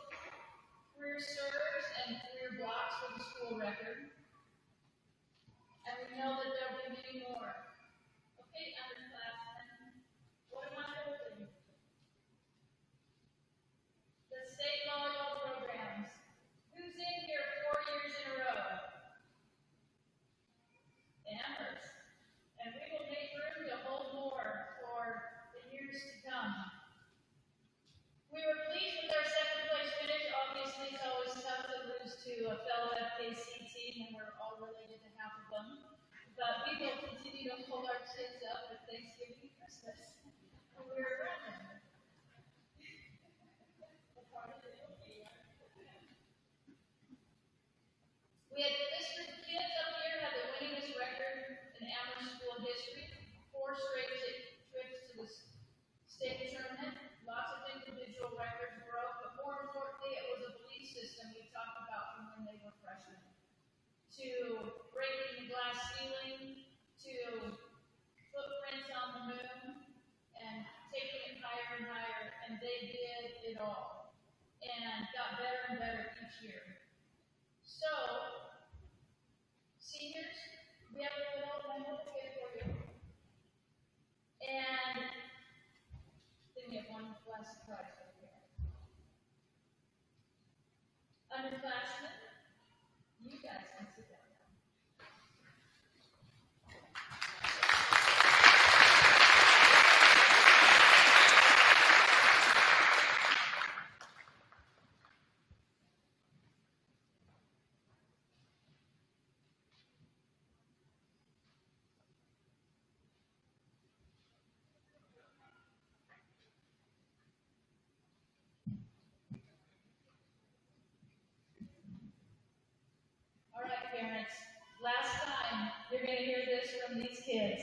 career serves, and career blocks for the school record. And we know that there will be many more. Okay, underclassmen, what am I holding? The state volleyball programs. Who's in here 4 years in a row? Amherst. And we will make room to hold more for the years to come. We were pleased with our second place finish. Obviously, it's always tough to lose to a fellow FKC team, and we're all related to half of them. But we will continue to hold our kids up at Thanksgiving and Christmas. And we're running. We had this group of kids up here had the winningest record in Amherst school history. 4 straight trips to the state tournament. Lots of individual records broke, but more importantly, it was a belief system we talked about from when they were freshmen. To breaking the glass ceiling, to footprints on the moon, and taking it higher and higher, and they did it all. And got better and better each year. So, seniors, we have a little bit for you. And then we have one last surprise over here. Underclassmen, you guys can sit down now. All right, parents, last time you're going to hear this from these kids.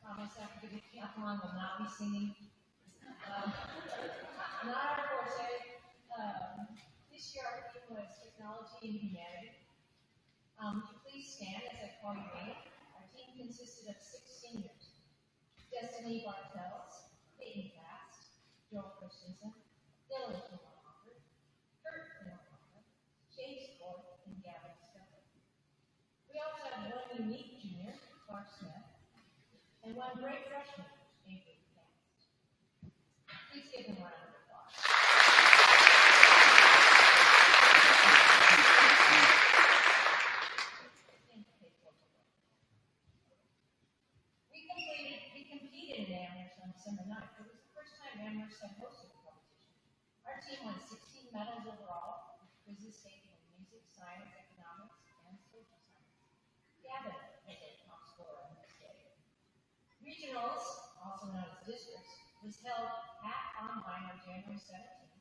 Promise after the decathlon will not be singing. Not our forte. This year our theme was technology and humanity. Would you please stand as I call your name? Our team consisted of 6 seniors. Destiny Bartels, Peyton Fast, Joel Christensen, Dylan Kilmarnocker, Kurt Kilmarnocker, James Ford, and Gavin Stepper. We also had one unique junior, Clark Smith, and one great freshman, Avery Cast. Please give them a round of applause. We competed in Amherst on December 9th. It was the first time Amherst had hosted a competition. Our team won 16 medals overall, with quizzes taken in music, science, economics, and social science. Gavin was a top scorer on this day. Regionals, also known as districts, was held at online on January 17th,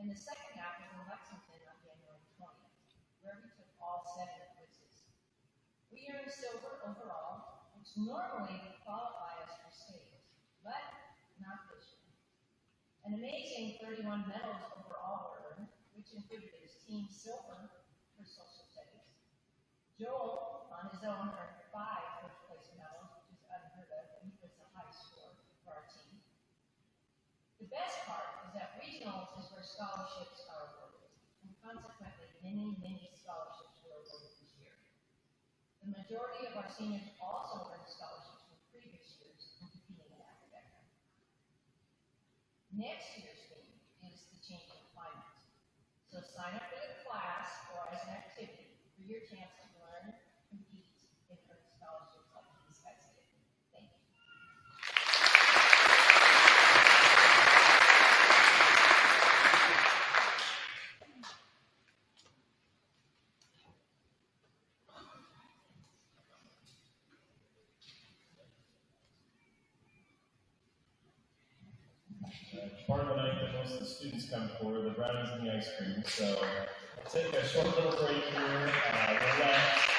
and the second half was in Lexington on January 20th, where we took all 7 quizzes. We earned silver overall, which normally would qualify us for state, but not this year. An amazing 31 medals overall were earned, which included his team silver for social studies. Joel, on his own, earned 5 first place medals, which is unheard of, and he was a high score for our team. The best part is that regionals is where scholarships are awarded, and consequently, many scholarships were awarded this year. The majority of our seniors also earned scholarships from previous years and competing in academia. Next year's theme is the changing climate. So sign up for the class or as an activity for your chance to learn, compete, and earn scholarships like these guys did. Thank you. Part of the night that most of the students come for, the brownies and the ice cream. So we'll take a short little break here. Relax.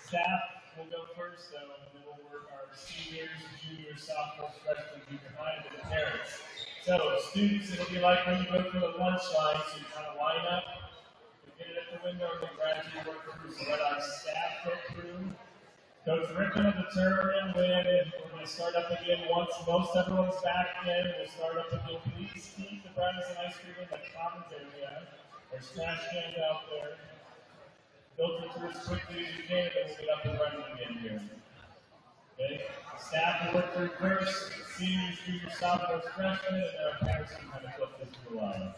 Staff will go first, and then we'll work our seniors, juniors, sophomores, freshmen, junior high, and the parents. So students, it'll be like when you go through the lunch line, so you kind of line up, you get it at the window, and then gradually work through. So let our staff go through. Coach Rick will determine when we're going to start up again once most everyone's back in. We'll start up again. Please keep the brownies and ice cream in the commons area. There's trash cans out there. Filter through as quickly as you can, and then we'll get up and running again here. Okay? Staff will work through first, seniors, juniors, sophomores, freshmen, and then our parents can kind of flip this through the line.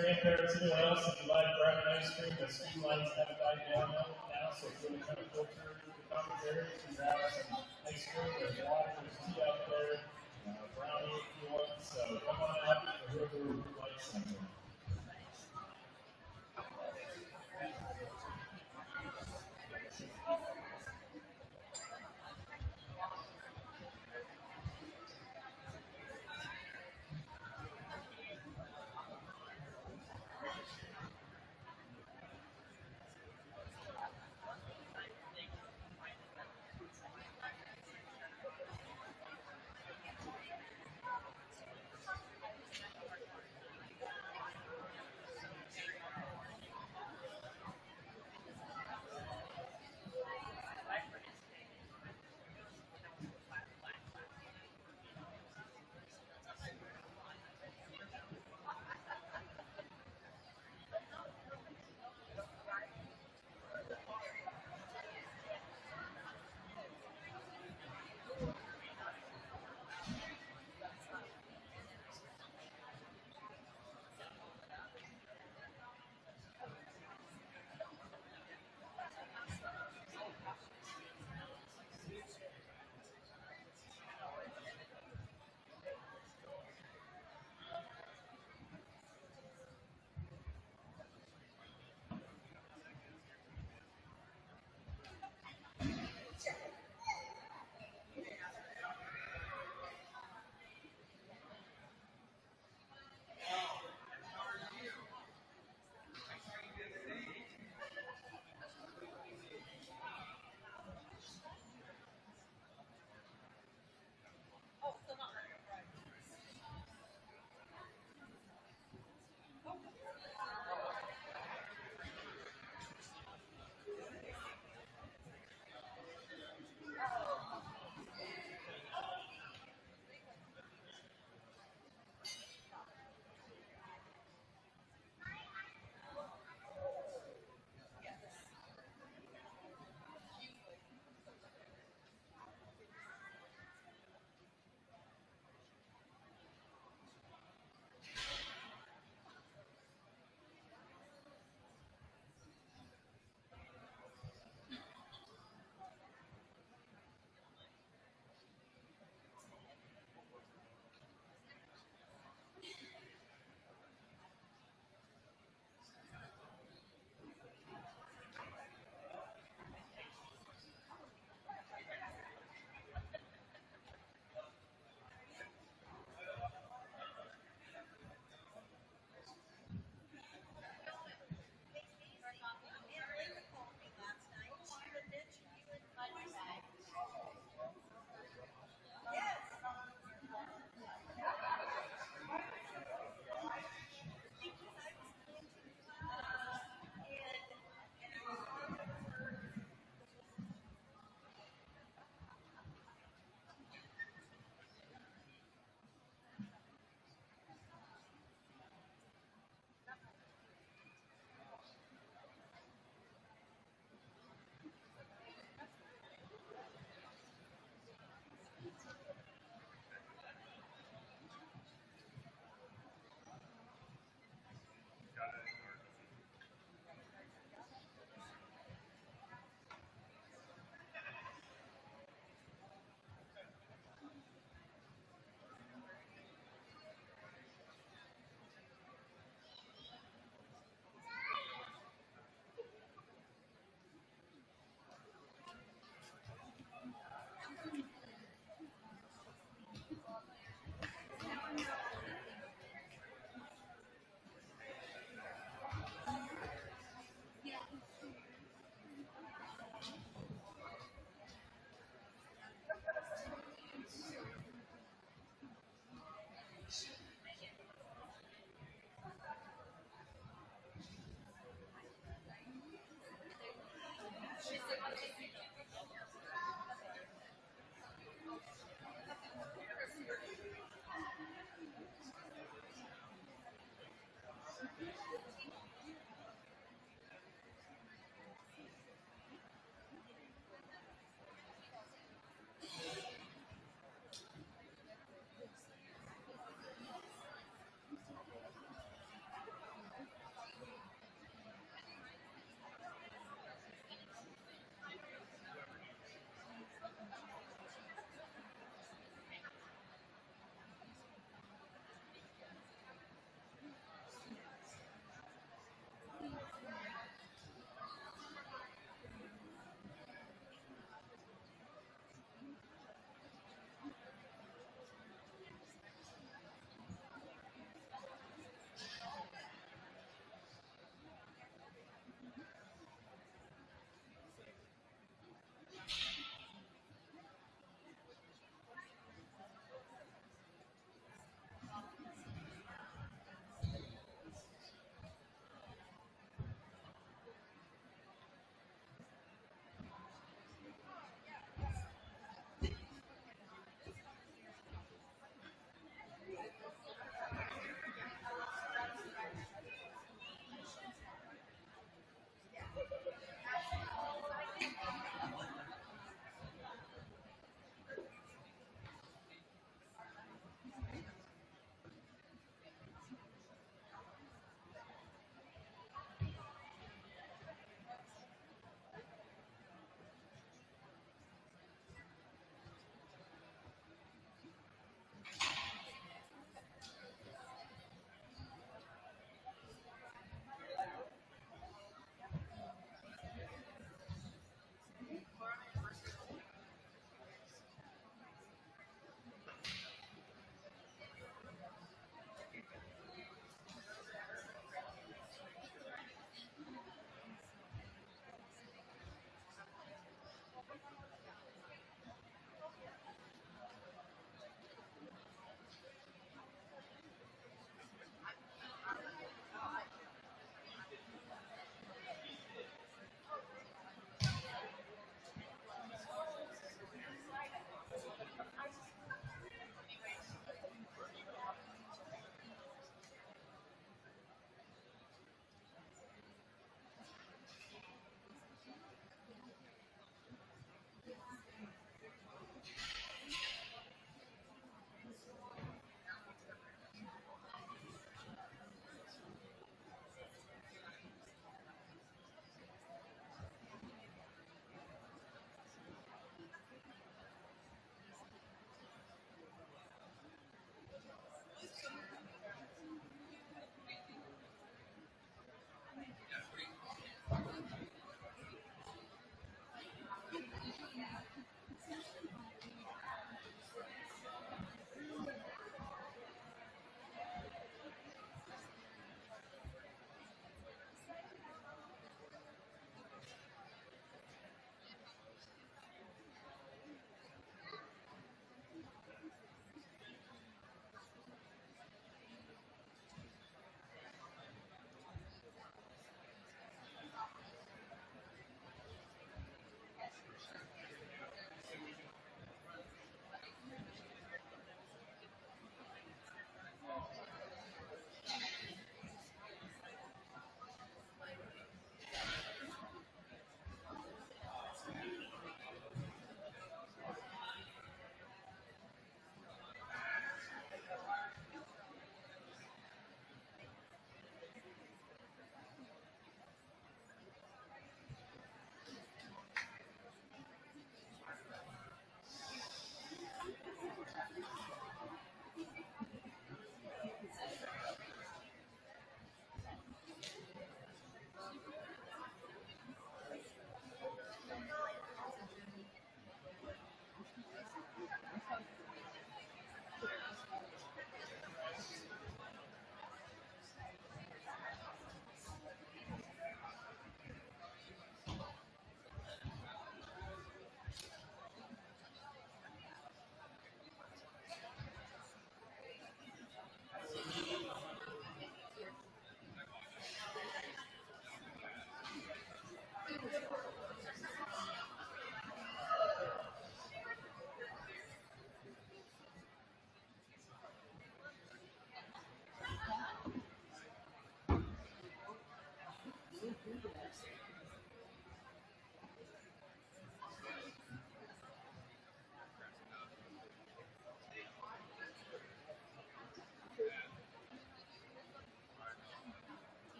grandparents, anyone else, if you like bread and ice cream, the school lines haven't died down now, so if you want to kind of filter the conference area, you can grab some ice cream, there's water, there's tea out there, brownie if you want, so come on out for whoever likes something.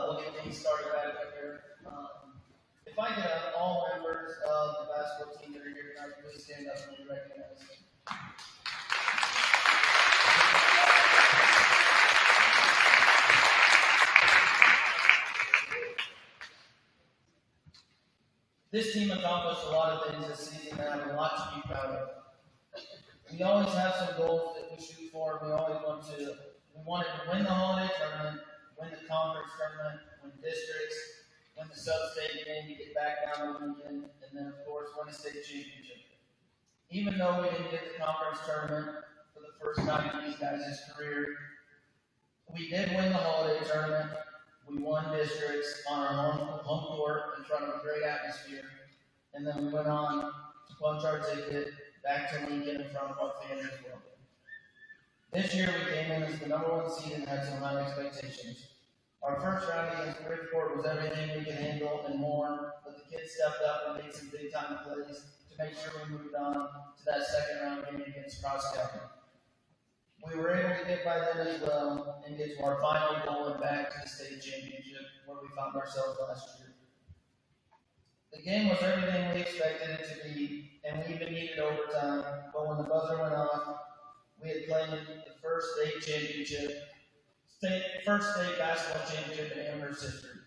we'll get things started back up here. If I could have all members of the basketball team that are here tonight, please stand up and be recognized. This team accomplished a lot of things this season and have a lot to be proud of. We always have some goals that we shoot for. We wanted to win the holiday tournament, win the conference tournament, win districts, win the sub-state game to get back down to Lincoln, and then of course win a state championship. Even though we didn't get the conference tournament for the first time in these guys' career, we did win the holiday tournament. We won districts on our home court in front of a great atmosphere. And then we went on to punch our ticket back to Lincoln in front of our fans as well. This year we came in as the #1 seed and had some high expectations. Our first round against Bridgeport was everything we could handle and more, but the kids stepped up and made some big time plays to make sure we moved on to that second round game against Cross County. We were able to get by them as well and get to our final goal and back to the state championship where we found ourselves last year. The game was everything we expected it to be, and we even needed overtime, but when the buzzer went off, we had claimed the first state basketball championship in Amherst history.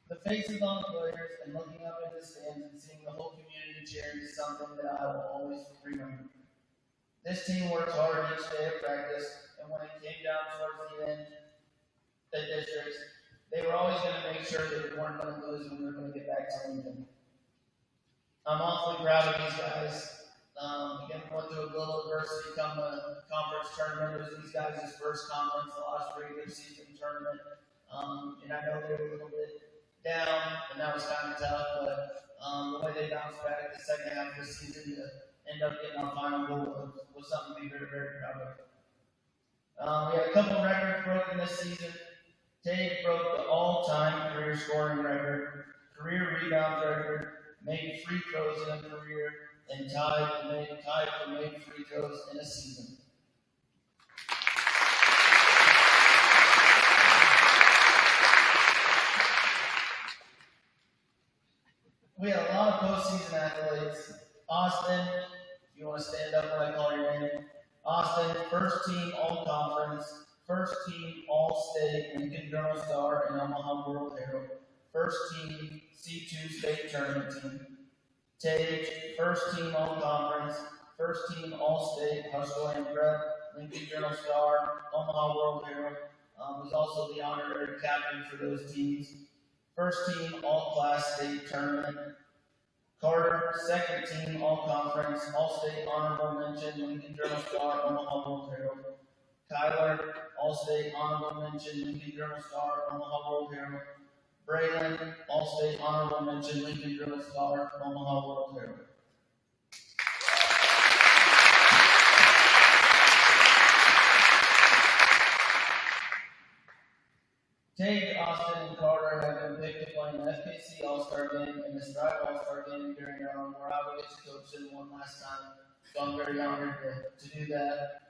The faces on the players and looking up in the stands and seeing the whole community cheering is something that I will always remember. This team worked hard each day of practice, and when it came down towards the end, the districts, they were always going to make sure that we weren't going to lose and we were going to get back to Lincoln. I'm awfully proud of these guys. Again, went through a little adversity come the conference tournament. It was these guys' first conference, the last regular season tournament. And I know they were a little bit down, and that was kind of tough, but the way they bounced back the second half of the season to end up getting our final goal was something to be very, very proud of. We had a couple records broken this season. Tate broke the all-time career scoring record, career rebound record, made free throws in a career, and tied for made free throws in a season. We had a lot of postseason accolades. Austin, if you want to stand up when I call your name. Austin, first team all-conference, first team all-state Lincoln Journal-Star and Omaha World Herald, first team C2 state tournament team. Tage, first team all-conference, first team all-state Hustle and Prep, Lincoln Journal-Star, Omaha World Herald, was also the honorary captain for those teams. First team all-class state tournament. Carter, second team all-conference, all-state honorable mention, Lincoln Journal-Star, Omaha World Herald. Kyler, all-state honorable mention, Lincoln Journal-Star, Omaha World Herald. Braylon, all-state honorable mention, Lincoln Journal-Star, Omaha World Herald. Tage, Austin, and Carter have been picked to play in the FKC All-Star Game and the Stripe All-Star Game during our own, where I will get to coach them one last time. So I'm very honored to do that.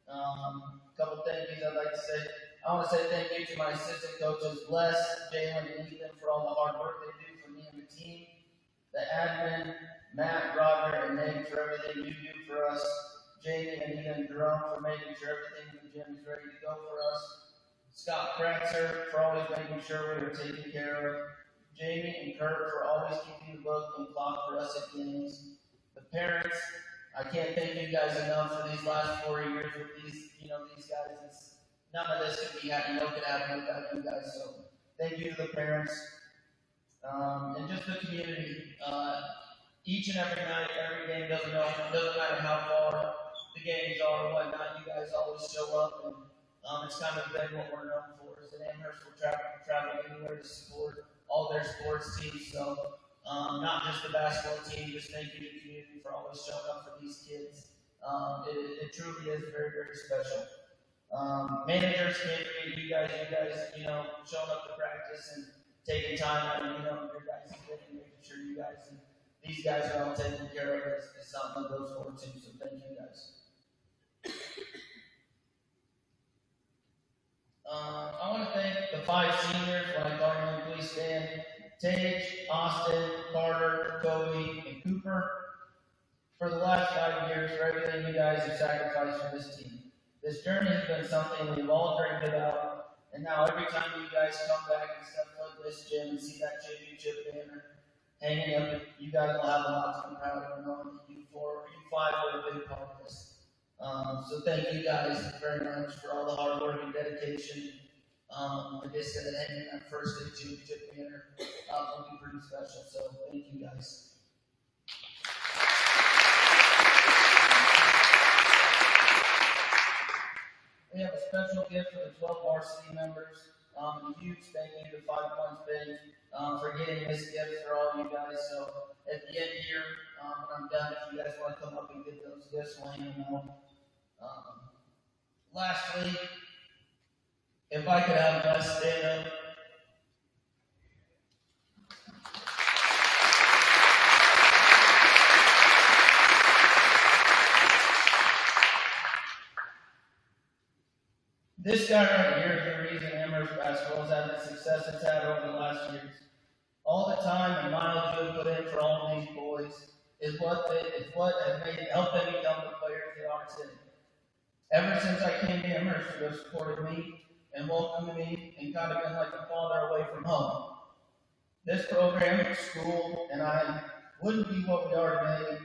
A couple thank yous I'd like to say. I want to say thank you to my assistant coaches, Les, Jalen, and Ethan, for all the hard work they do for me and the team. The admin, Matt, Roger, and Nate for everything you do for us. Jamie and Ian Jerome for making sure everything in the gym is ready to go for us. Scott Kratzer for always making sure we were taken care of. Jamie and Kurt for always keeping the book and clock for us at games. The parents, I can't thank you guys enough for these last 4 years with these guys. None of this could happen without you guys. So thank you to the parents and just the community. Each and every night, every game doesn't matter how far the games are or whatnot. You guys always show up, and it's kind of been what we're known for. Is that Amherst will travel anywhere to support all their sports teams. So not just the basketball team. Just thank you to the community for always showing up for these kids. It truly is very, very special. Managers can't forget you guys, showing up to practice and taking time out of, your guys' day and making sure you guys these guys are all taken care of is something to go forward to. So thank you guys. I want to thank the 5 seniors, when I call them, please stand. Tage, Austin, Carter, Kobe, and Cooper. For the last 5 years, for everything you guys have sacrificed for this team. This journey has been something we've all dreamed about, and now every time you guys come back and step foot in this gym and see that championship banner hanging up, you guys will have a lot to be proud of, knowing that you 5 were a big part of this. So thank you guys very much for all the hard work and dedication. Like I said, hanging that first state championship banner will be pretty special. So thank you guys. We have a special gift for the 12 varsity members. A huge thank you to 5 Points Bank for getting this gift for all you guys. So at the end here, when I'm done, if you guys want to come up and get those gifts, we'll hand them out. Lastly, if I could have us stand up. This guy right here is the reason Amherst basketball has had the success it's had over the last years. All the time and miles you have put in for all of these boys is what has helped them become the players they are today. Ever since I came to Amherst, you have supported me and welcomed me and kind of been like a father away from home. This program, school, and I wouldn't be what we are today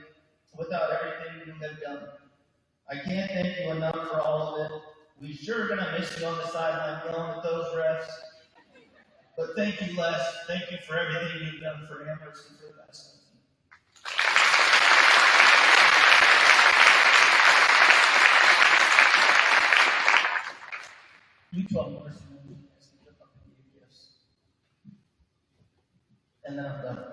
without everything you have done. I can't thank you enough for all of it. We sure are going to miss you on the sideline yelling at those refs. But thank you, Les. Thank you for everything you've done for Amherst and for the basketball team. You 12 varsity members, you guys can jump up and give gifts. And then I'm done.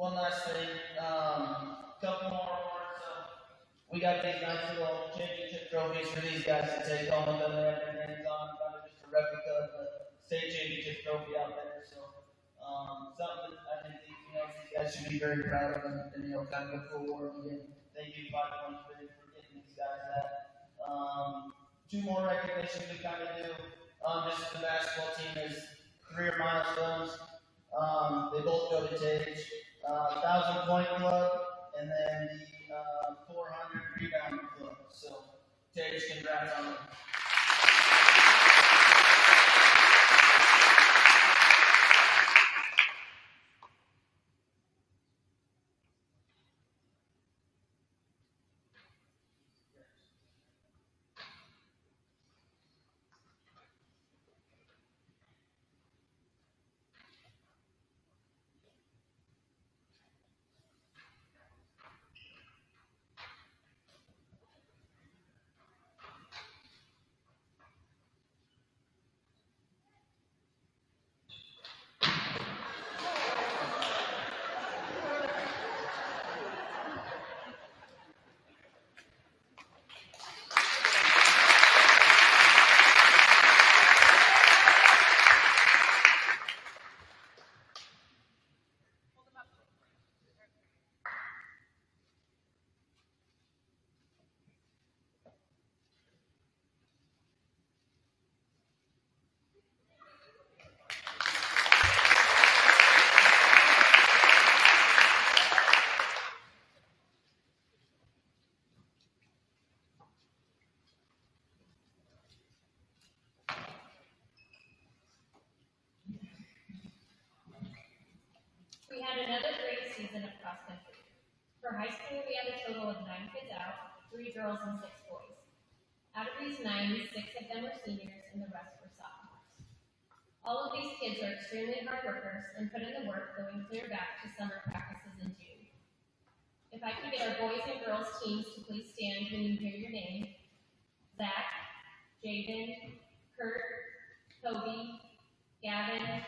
One last thing, couple more awards. We got these nice little championship trophies for these guys to take home with them and have their names on. Kind of just a replica of the state championship trophy out there. So something that I think these guys should be very proud of and kind of look forward to. Again, thank you 5 Points Bank for getting these guys that. 2 more recognitions we kind of do. Just the basketball team is career milestones. They both go to Tage. 1,000-point club, and then the 400 rebound club. So, Tage, congrats on it. We had another great season of cross country. For high school, we had a total of 9 kids out, 3 girls and 6 boys. Out of these 9, 6 of them were seniors and the rest were sophomores. All of these kids are extremely hard workers and put in the work going clear back to summer practices in June. If I could get our boys and girls teams to please stand when you hear your name: Zach, Jaden, Kurt, Toby, Gavin,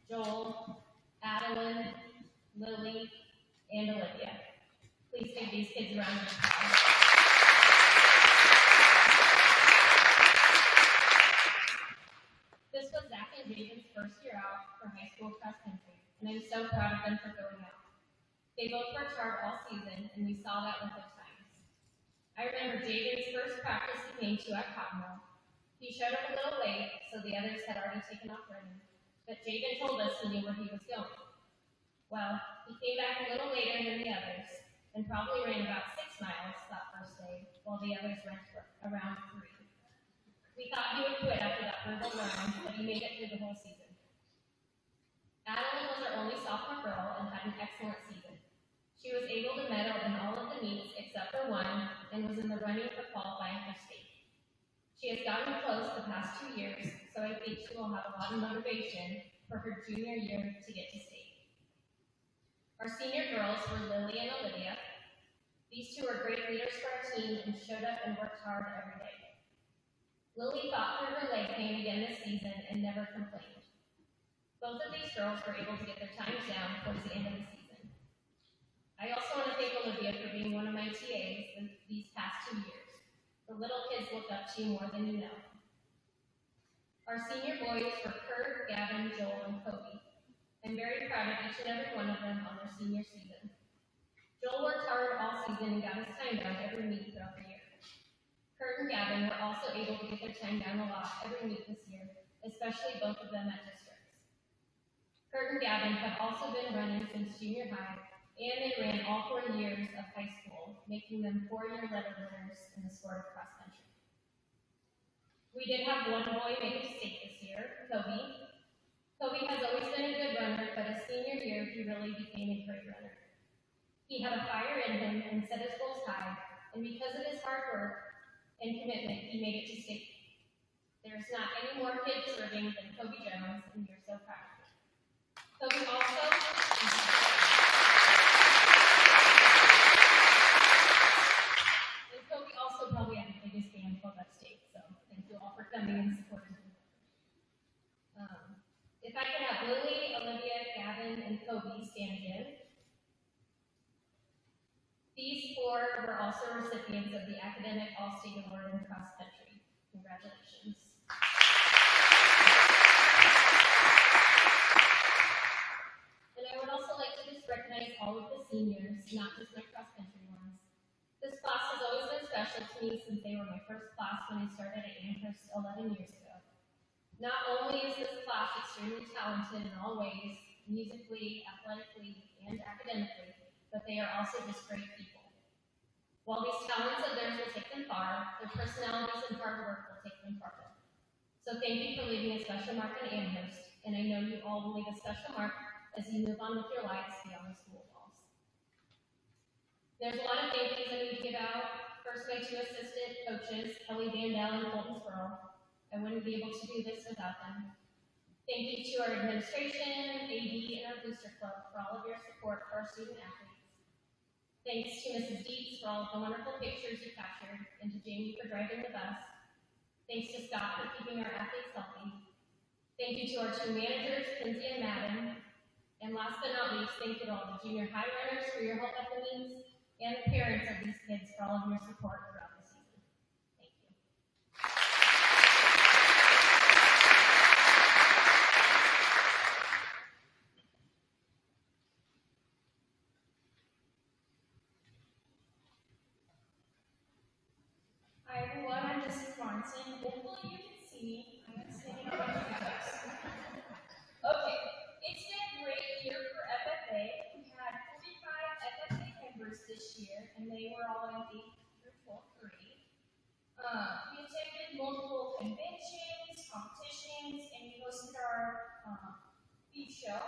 Joel, Adeline, Lily, and Olivia. Please give these kids a round of applause. This was Zach and Jaden's first year out for high school cross country, and I'm so proud of them for going out. They both worked hard all season, and we saw that with their times. I remember Jaden's first practice he came to at Cottonwell. He showed up a little late, so the others had already taken off running, but Jaden told us he knew where he was going. Well, he came back a little later than the others, and probably ran about 6 miles that first day, while the others ran around 3. We thought he would quit after that verbal round, but he made it through the whole season. Adeline was our only sophomore girl and had an excellent season. She was able to medal in all of the meets except for one, and was in the running for qualifying for state. She has gotten close the past 2 years, so I think she will have a lot of motivation for her junior year to get to state. Our senior girls were Lily and Olivia. These 2 are great leaders for our team and showed up and worked hard every day. Lily fought through her leg pain again this season and never complained. Both of these girls were able to get their times down towards the end of the season. I also want to thank Olivia for being one of my TAs these past 2 years. The little kids look up to you more than you know. Our senior boys were Kurt, Gavin, Joel, and Kobe. I'm very proud of each and every one of them on their senior season. Joel worked hard all season and got his time down every meet throughout the year. Kurt and Gavin were also able to get their time down a lot every meet this year, especially both of them at districts. Kurt and Gavin have also been running since junior high, and they ran all 4 years of high school, making them 4-year letter winners in the sport of cross country. We did have one boy make it to state this year, Kobe. Kobe has always been a good runner, but his senior year he really became a great runner. He had a fire in him and set his goals high, and because of his hard work and commitment, he made it to state. There is not any more kid deserving than Kobe Jones, and we are so proud of him. Kobe also probably had the biggest band club at state, so thank you all for coming and supporting him. If I could have Lily, Olivia, Gavin, and Kobe stand in. These 4 were also recipients of the Academic All-State Award in Cross Country. Congratulations. And I would also like to just recognize all of the seniors, not just my cross country ones. This class has always been special to me since they were my first class when I started at Amherst 11 years ago. Not only is this class extremely talented in all ways, musically, athletically, and academically, but they are also just great people. While these talents of theirs will take them far, their personalities and hard work will take them farther. So thank you for leaving a special mark in Amherst, and I know you all will leave a special mark as you move on with your lives beyond the school walls. There's a lot of thank yous I need to give out. First, my 2 assistant coaches, Kelly Vandell and Colton Squirrel. I wouldn't be able to do this without them. Thank you to our administration, AD, and our booster club for all of your support for our student athletes. Thanks to Mrs. Dietz for all of the wonderful pictures you captured, and to Jamie for driving the bus. Thanks to Scott for keeping our athletes healthy. Thank you to our 2 managers, Kinsey and Madden. And last but not least, thank you to all the junior high runners for your help at the meets, and the parents of these kids for all of your support throughout the season. Thank you. Hi everyone, I'm Mrs. Martin. Hopefully you can see me. I'm standing on my toes. Okay, it's been a great year for FFA. We had 45 FFA members this year, and they were all in 8th through 12th grade. We attended multiple conventions, competitions, and we hosted our beach show.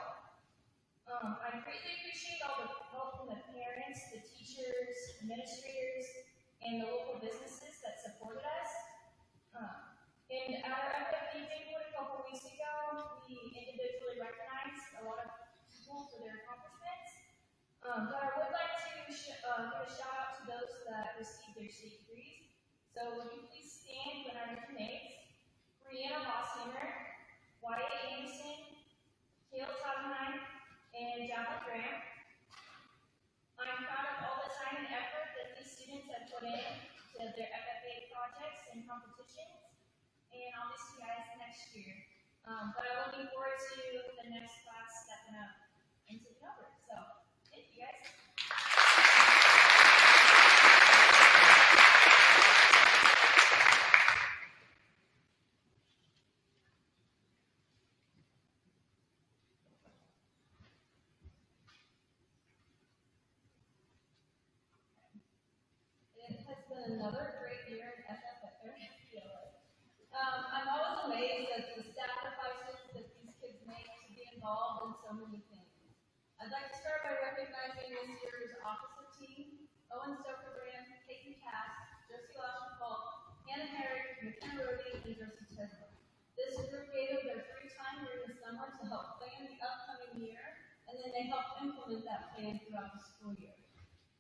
I'm greatly greatly appreciate all the help from the parents, the teachers, administrators, and the local businesses that supported us. And at our FFA banquet a couple weeks ago, we individually recognized a lot of people for their accomplishments. But I would like to give a shout out to those that received their state degrees. So would you please stand when I read your names? Brianna Bosshammer, Wyatt Anderson, Kale Tottenheim, and Java Graham. I'm proud of all the time and effort that these students have put in to their FFA projects and competitions, and I'll miss you guys next year. But I'm looking forward to the next class stepping up and taking over. So, thank you guys. It has been another great year in FFA. I'm always amazed at the sacrifices that these kids make to be involved in so many things. I'd like to start by recognizing this year's opposite team: Owen Stoker-Brand, Peyton Cass, Josie Lashon-Falk, Hannah Herrick, McKenna Rohde, and Josie Tesla. This group gave up their free time during the summer to help plan the upcoming year, and then they helped implement that plan throughout the school year.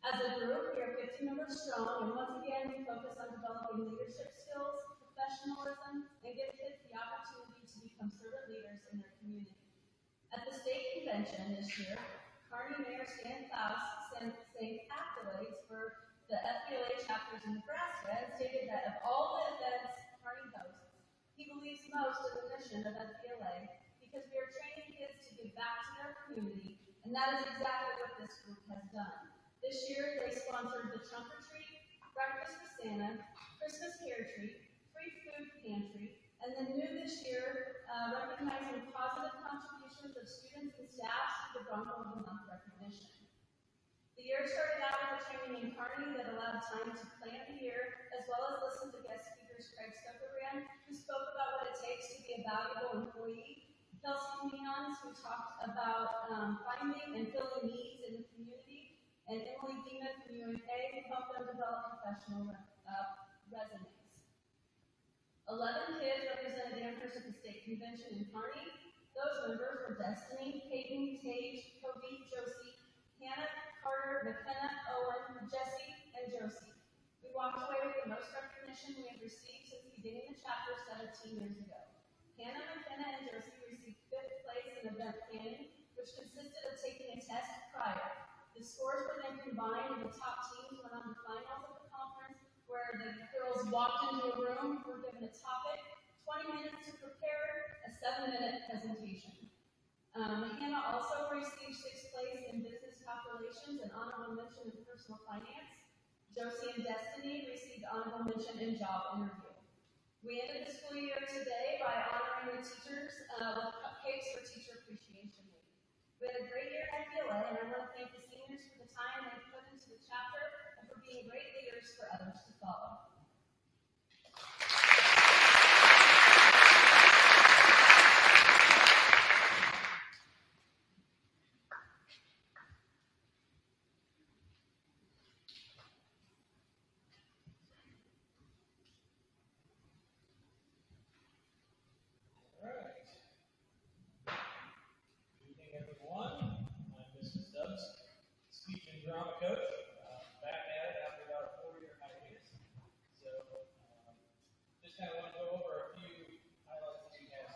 As a group, we are 15 members strong, and once again, we focus on developing leadership skills, professionalism, and give kids the opportunity to become servant leaders in their community. At the state convention this year, Kearney Mayor Stan Klaus sang accolades for the FBLA chapters in Nebraska and stated that of all the events Kearney hosts, he believes most in the mission of FBLA because we are training kids to give back to their community, and that is exactly what this group has done. This year, they sponsored the Trunk or Treat, Breakfast with Santa, Christmas Care Treat, Free Food Pantry, and then new this year, recognizing positive contributions of students and staff to the Bronco of the Month recognition. The year started out with a training in Kearney that allowed time to plan the year, as well as listen to guest speakers Craig Stoker-Brand, who spoke about what it takes to be a valuable employee, Kelsey Meons, who talked about finding and filling needs in the community, and Emily Dina from UNK, who helped them develop professional resumes. 11 kids represented Amherst at the state convention in Kearney. Those members were Destiny, Peyton, Tage, Kobe, Josie, Hannah, Carter, McKenna, Owen, Jesse, and Josie. We walked away with the most recognition we have received since beginning the chapter 17 years ago. Hannah, McKenna, and Josie received 5th place in event planning, which consisted of taking a test prior. The scores were then combined, and the top teams went on to finals of the conference, where the girls walked into a room, were given a topic, 20 minutes to prepare, a 7-minute presentation. Hannah also received 6th place in business calculations and honorable mention in personal finance. Josie and Destiny received honorable mention in job interview. We ended the school year today by honoring the teachers with cupcakes for Teacher Appreciation Week. We had a great year at FBLA, and I want to thank the seniors for the time they put into the chapter and for being great leaders for others to follow. Drama coach, back at it after about a 4-year hiatus. So, just kind of want to go over a few highlights that we had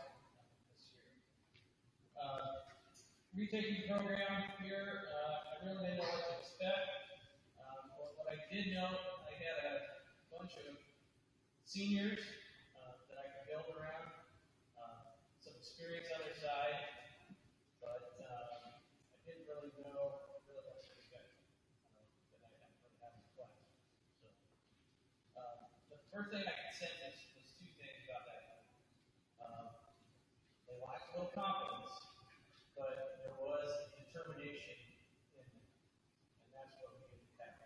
this year. Retaking program here, I really didn't know what to expect. What I did know, I had a bunch of seniors that I could build around, some experience on their side, but I didn't really know first thing I can sense was 2 things about that. They lacked a little confidence, but there was determination in them. And that's what we had.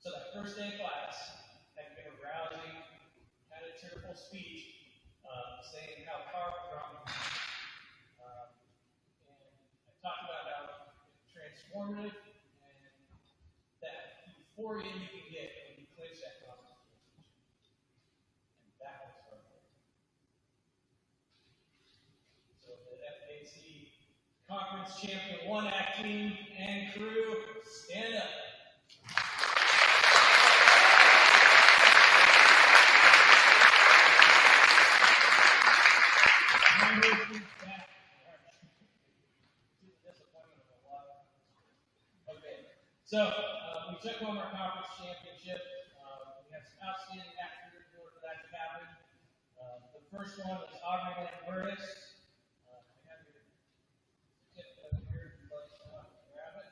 So that first day of class had been a rousing, kind of cheerful speech saying how far we've come. And I talked about how transformative, and that euphoria you can get when you clinch that conference championship. And that was hard work. So the FKC Conference Champion 1-Act team and crew, stand up. So, we took home our conference championship. We had some outstanding actors in order for that to happen. The first one was Aubrey Lambertus. I have your certificate over here if you'd like to grab it.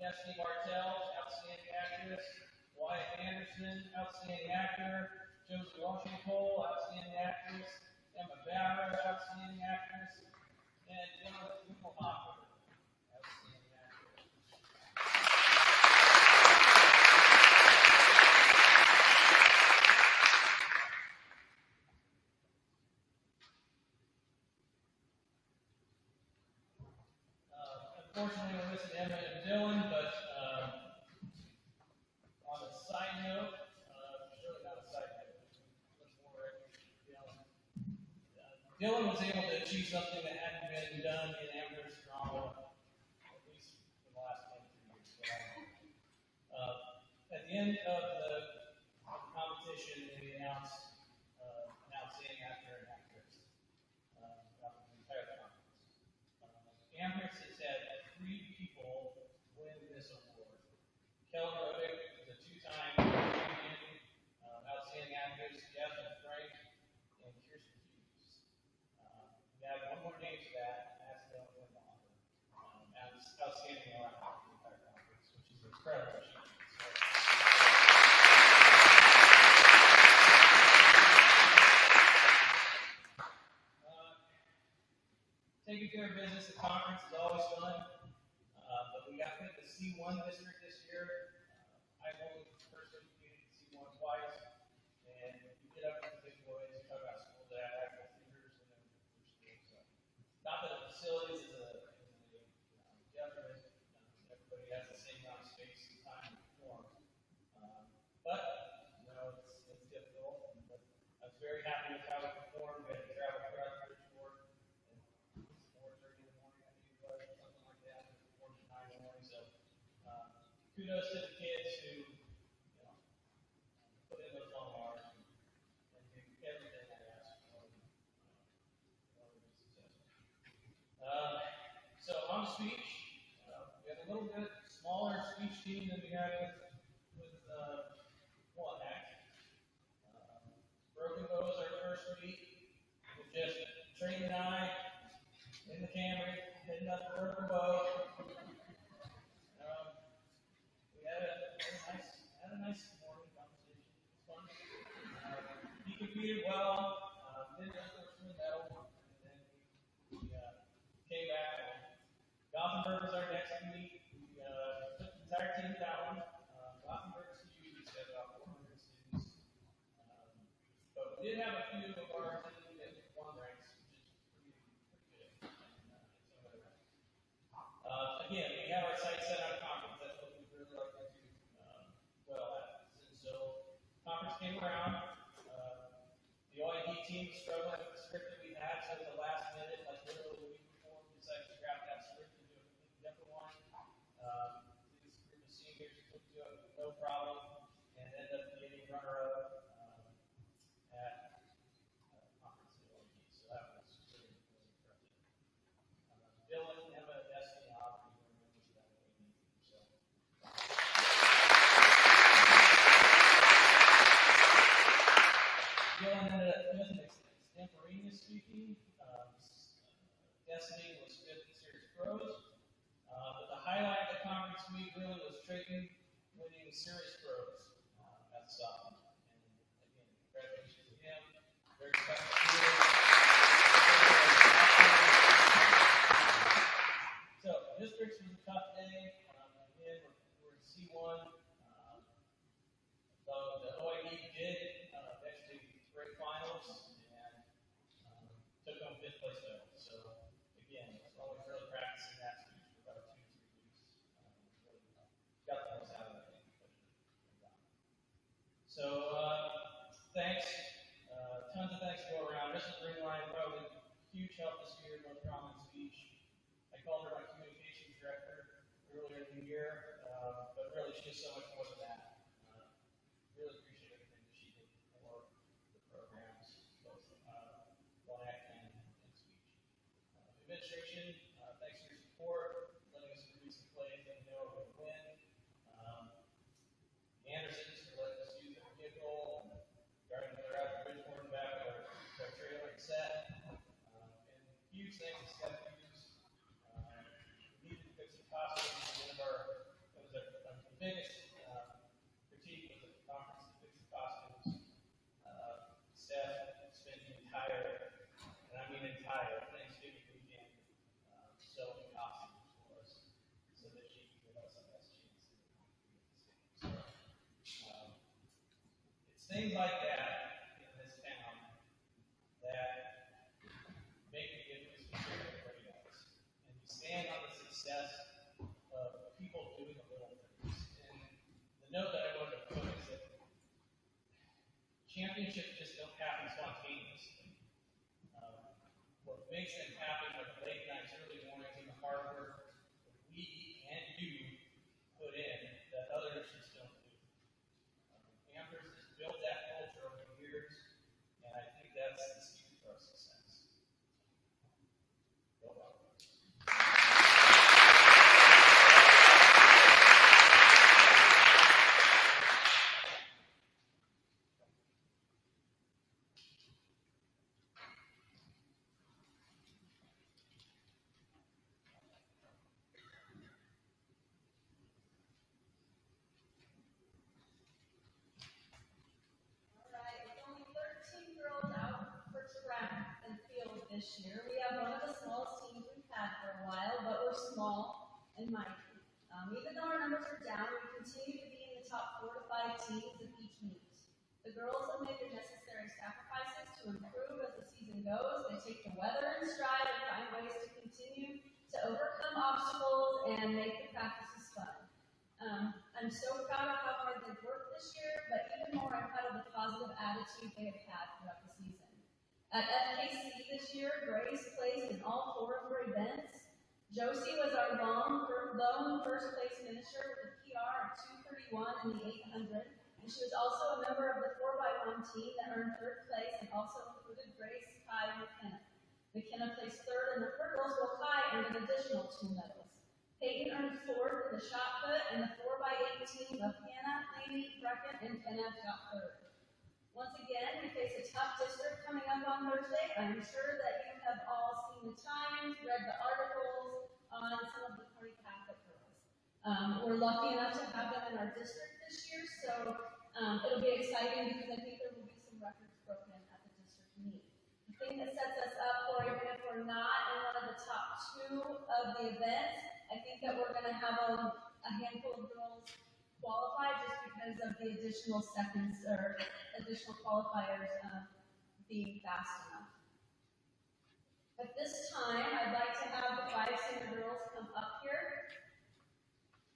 Destiny Martell, outstanding actress. Wyatt Anderson, outstanding actor. Josie Washington, outstanding actress. Emma Barra, outstanding actress. And Jenna Hopper, outstanding actress. Unfortunately, we're missing Emma and Dylan, but on a side note, really not a side note, much more Dylan. Dylan was able to achieve something that hadn't been done in Amherst drama, at least for the last 23 years. At the end of the competition, they announced an outstanding actor and actress out of the entire conference. Amherst has had 3 people win this award. Kelly Rodick is a 2-time champion, outstanding actress, Jasmine Frank, and Kirsten Hughes. We have one more name to that, and that's Dylan Windhofer. Outstanding actor for the entire conference, which is incredible. Taking care of business at conference is always fun, but we got picked to C1 district this year. I've only personally competed in C1 twice, and you get up to the big boys, you talk about schools that have actual theaters and then schools. So, not that the facilities is a detriment. Everybody has the same amount of space and time to perform, but it's difficult. But I was very happy with how we performed. We had to travel across Bridgeport. 4:30 in the morning, I think it was, or something like that. Performed at 9 in the morning. So, kudos to the kids who, put in those long hours and do everything I ask for them to be successful. So on speech, we have a little bit smaller speech team than we had with 1-Act. Broken Bow is our first meet with just Trey and I in the Camry, heading up to Broken Bow. We had a nice morning conversation. It was fun. He competed well, didn't go for the medal, and then we came back. And Gothenburg was our next meet. We took the entire team down. Gothenburg is huge. It's got about 400 students. But we did have a few of our team that won ranks, which is pretty good. Again, we have our sights set on conference. That's what we really like to do well at. And so, conference came around. The OID team struggled with the script that we had, so at the last minute, like literally the week before, we decided to scrap that script and do a completely different one. This group of seniors took to it with no problem and ended up getting runner-up at conference at OID. So that was really impressive. Dylan, Emma, Destiny, Aubrey were members of that OID team. So. Dylan ended up fifth in extemporaneous speaking. Destiny was fifth in series pros. But the highlight of the conference week really was Trayton winning series pros at the sophomore. And again, congratulations to him. Very special year. So, districts was a tough day. Again, we're in C1. Though the OID did eventually break finals and took home 5th place medal. So again, it's always really practicing that Mrs. Greenline, probably huge help this year, no common speech. I called her my communications director earlier in the year, but really she's so much more than that. Really appreciate everything that she did for the programs, both black and speech. Administration, thanks for your support, letting us produce some plays that we know we're going to win. The Andersons for letting us use their vehicle, driving their out of Bridgeport and back of their trailer and set. And huge thanks to Steph Hughes. We needed to fix some costumes. That was our biggest critique was at the conference to fix the costumes. Steph spent the entire, and I mean entire, Thanksgiving weekend sewing costumes for us so that she could give us the best chance to be at the stage. It's things like that in this town that make a difference in everybody else. And we stand on the success of people doing the little things. And the note that I wanted to put is that championships just don't happen spontaneously. What makes them happen are the late nights, early mornings, and the hard work that we and you put in that others just don't do. Amherst has built that culture over the years, and I think that's the secret to our success. Go Buffaloes. Alright, with only 13 girls out for track and field this year, we have one of the smallest teams we've had for a while, but we're small and mighty. Even though our numbers are down, we continue to be in the top 4 to 5 teams of each meet. The girls have made the necessary sacrifices to improve as the season goes. They take the weather in stride and find ways to continue to overcome obstacles and make the practices fun. I'm so proud of how hard they've worked this year, but even more I'm proud of the positive attitude they have had throughout the season. At FKC this year, Grace placed in all 4 of her events. Josie was our lone first place finisher with a PR of 2:31 in the 800, and she was also a member of the 4x1 team that earned 3rd place and also included Grace, Kai, and McKenna. McKenna placed 3rd, and the hurdles, while Kai earned an additional 2 medals. Peyton earned 4th in the shot put, and the 4x8 team of Hannah, Amy, Brecken, and Kenneth got 3rd. Once again, we face a tough district coming up on Thursday. I'm sure that you have all seen the times, read the articles on some of the Party Catholic girls. We're lucky enough to have them in our district this year, so it'll be exciting because I think there will be some records broken at the district meet. The thing that sets us up for, even if we're not in one of the top 2 of the events, I think that we're going to have a handful of girls qualify just because of the additional seconds or additional qualifiers being fast enough. At this time, I'd like to have the 5 senior girls come up here.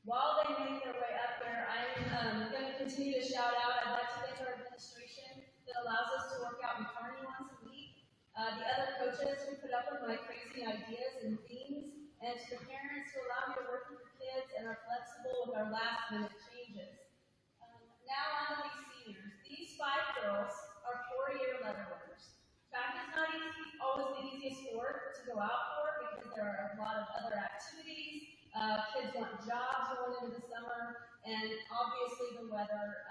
While they make their way up there, I'm going to continue to shout out. I'd like to thank our administration that allows us to work out in Kearney once a week. The other coaches who put up with my crazy ideas and themes, and to the parents who allow me to work with your kids and are flexible with our last-minute changes. Now on to these seniors. These 5 girls are 4-year letter winners. Track is not always the easiest sport to go out for because there are a lot of other activities. Kids want jobs going into the summer, and obviously the weather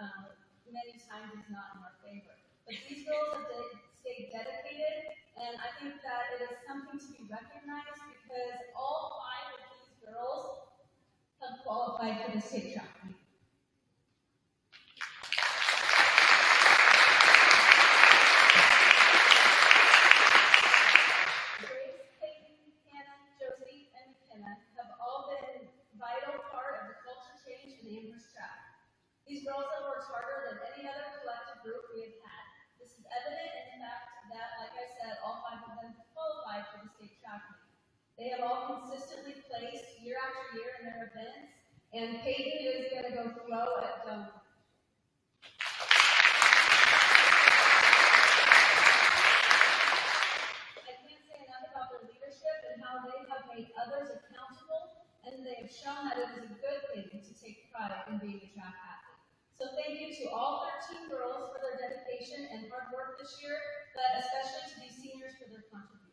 many times is not in our favor. But these girls have stayed dedicated, and I think that it is something to be recognized because all 5 of these girls have qualified for the state track meet. Grace, Peyton, Hannah, Josie, and McKenna have all been a vital part of the culture change in Amherst track. These girls have worked harder than any other collective group we have had. This is evident in the fact that, like I said, all 5 of them qualified for the state track meet. They have all consistently placed year after year in their events, and Peyton is going to go throw at Donut. hard work this year, but especially to these seniors for their contributions.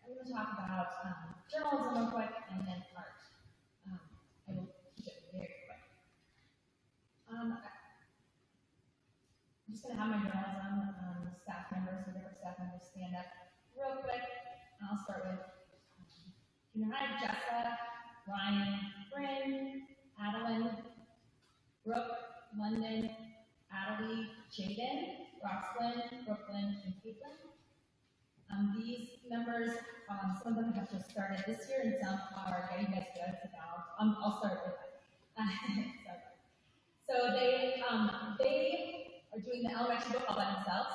I'm going to talk about journalism real quick and then art. I will keep it very quick. I'm just going to have my journalism staff members, or different staff members, stand up real quick. I'll start with junior high, Jessa, Ryan, Bryn, Adeline, Brooke, London, Adelie, Jaden, Roxlyn, Brooklyn, and Caitlin. These members, some of them have just started this year, and some are getting guys to sit down. I'll start with that. So they are doing the elementary book all by themselves,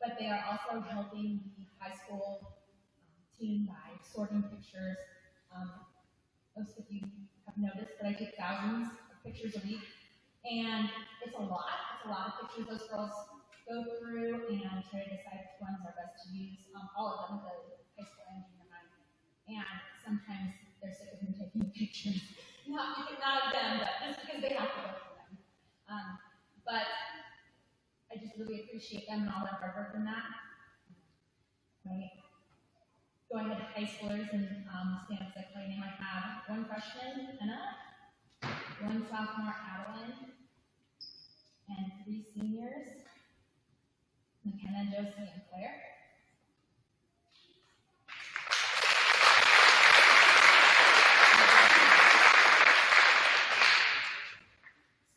but they are also helping the high school team by sorting pictures. Most of you have noticed that I take thousands of pictures a week, and it's a lot. It's a lot of pictures those girls go through and try to decide which ones are best to use. All of them, the high school and junior high. And sometimes they're sick of me taking pictures. Not of them, but just because they have to go through them. But I just really appreciate them and all their hard work in that. Right. Go ahead, high schoolers, and stand up as I play name. I have one freshman, Anna, one sophomore, Adeline, and 3 seniors, McKenna, Josie, and Claire.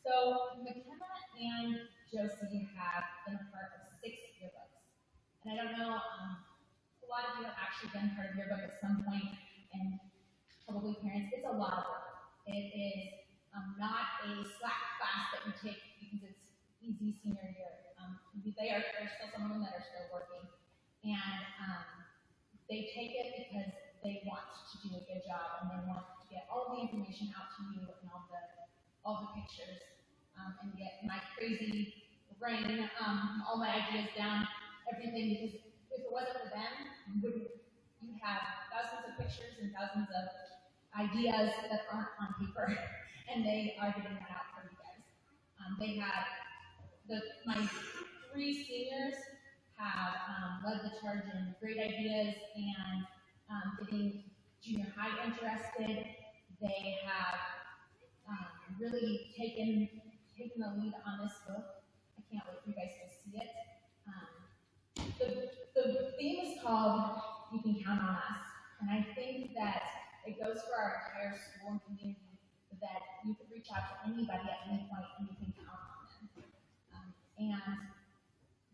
So McKenna and Josie have been a part of 6 yearbooks. And I don't know, a lot of you have actually been part of yearbook at some point, and probably parents, it's a lot of work. It is not a slack class that you take because it's easy senior year. There's still some of them that are still working. And they take it because they want to do a good job, and they want to get all the information out to you and all the pictures, and get my crazy brain, all my ideas down, everything, because if it wasn't for them, you have thousands of pictures and thousands of ideas that aren't on paper, and they are getting that out for you guys. My 3 seniors have led the charge in great ideas and getting junior high interested. They have really taken the lead on this book. I can't wait for you guys to see it. The theme is called "You Can Count on Us," and I think that it goes for our entire school and community, that you can reach out to anybody at any point and you can count on them. And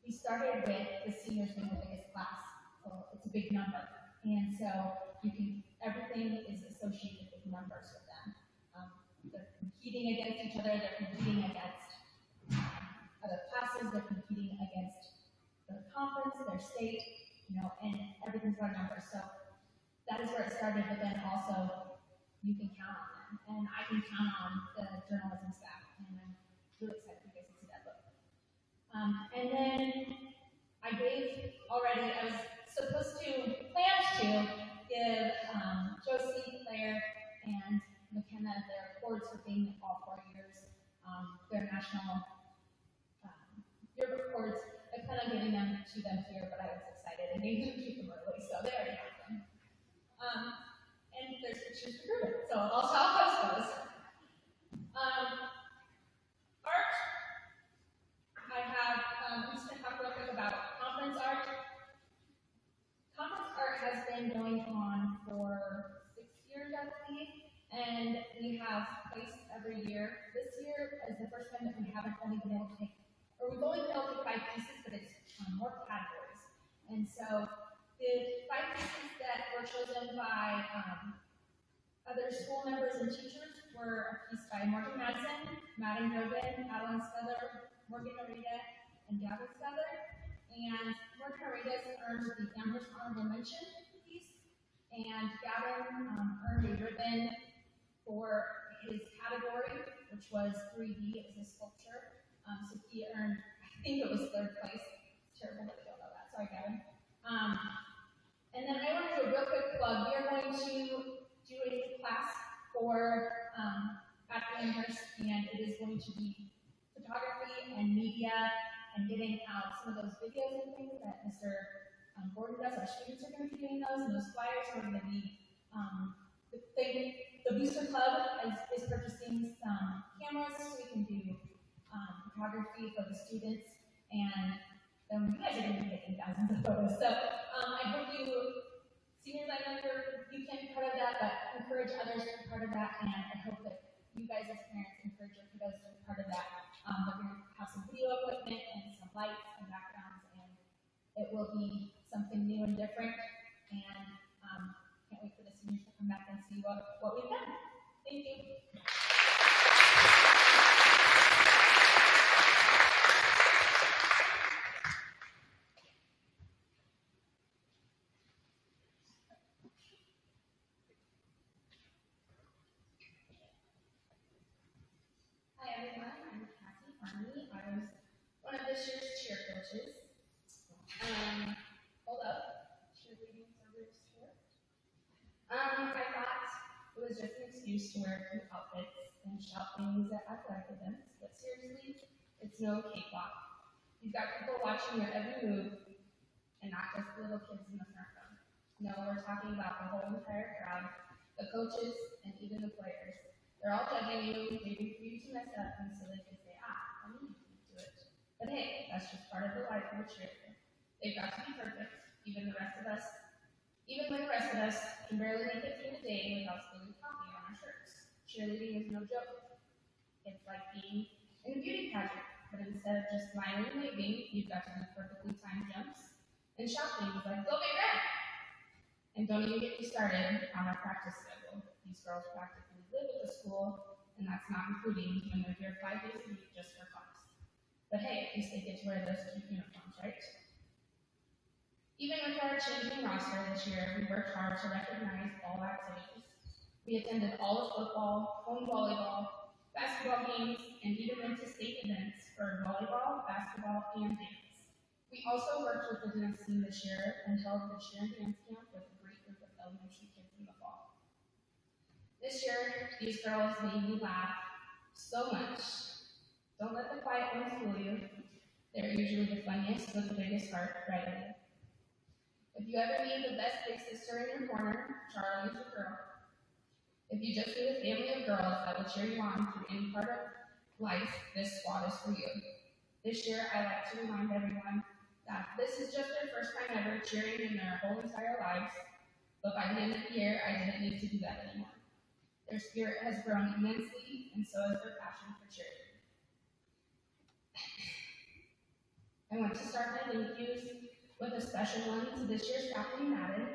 we started with the seniors being the biggest class, so it's a big number, and so everything is associated with numbers with them. They're competing against each other. They're competing against other classes. They're competing against their conference, their state, and everything's about numbers. So that is where it started, but then also you can count on them. And I can count on the journalism staff, and I'm really excited for you guys to see that book. And then I was supposed to, planned to give Josie, Claire, and McKenna their awards for being all 4 years, their national yearbook awards. I plan on giving them to them here, but I was excited and gave them to them early, so they already have them. And there's pictures to prove it, so I'll show how those. Art. I have, I'm just going to talk real quick about conference art. Conference art has been going on for 6 years, I believe, and we have placed every year. This year is the first time that we haven't only been able to take, or we've only been able to take 5 pieces, but it's more categories. And so the 5 pieces that were chosen by other school members and teachers were a piece by Morgan Madsen, Madden Grogan, Alan Skeller, Morgan Narita, and Gavin Skeller. And Morgan Narita earned the Amherst Honorable Mention piece, and Gavin earned a ribbon for his category, which was 3D as a sculpture. So he earned, I think it was 3rd place. It's terrible that I don't know that. Sorry, Gavin. And then I want to do a real quick plug. We are going to do a new class for at Amherst, and it is going to be photography and media and getting out some of those videos and things that Mr. Gordon does. Our students are going to be doing those, and those flyers are going to be the Booster Club is purchasing some cameras so we can do photography for the students, and then you guys are going to be taking thousands of photos. So I hope you, seniors, I know you can be part of that, but encourage others to be part of that, and I hope that you guys as parents encourage your kiddos to be part of that. We're going to have some video equipment and some lights and backgrounds, and it will be something new and different, and can't wait for the seniors to come back and see what we've done. Thank you. Hi everyone, I'm Cassie Farney. I was one of this year's cheer coaches. Hold up, cheerleading service here. I thought it was just an excuse to wear cute outfits and shout things at athletic events, but seriously, it's no cakewalk. You've got people watching your every move, and not just the little kids in the front row. No, we're talking about the whole entire crowd, the coaches, and even the players. They're all judging you, waiting for you to mess up, and so they can say, I need you to do it. But hey, that's just part of the life of a cheerleader. They've got to be perfect, even when the rest of us can barely make it through the day without spilling coffee on our shirts. Cheerleading is no joke. It's like being in a beauty pageant, but instead of just smiling and waving, you've got to do perfectly timed jumps and shout things like, go get red! And don't even get me started on our practice schedule. These girls practically live at the school, and that's not including when they're here 5 days a week just for class. But hey, at least they get to wear those cute uniforms, right? Even with our changing roster this year, we worked hard to recognize all activities. We attended all of football, home volleyball, basketball games, and even went to state events for volleyball, basketball, and dance. We also worked with the dance team this year and held the cheer and dance camp with a great group of elementary kids in the fall. This year, these girls made me laugh so much. Don't let the quiet ones fool you. They're usually the funniest with the biggest heart right away. If you ever need the best big sister in your corner, Charlie's your girl. If you just need a family of girls that will cheer you on through any part of life, this squad is for you. This year, I like to remind everyone that this is just their first time ever cheering in their whole entire lives, but by the end of the year, I didn't need to do that anymore. Their spirit has grown immensely, and so has their passion for cheering. I want to start my thank yous with a special one to this year's Kathleen Madden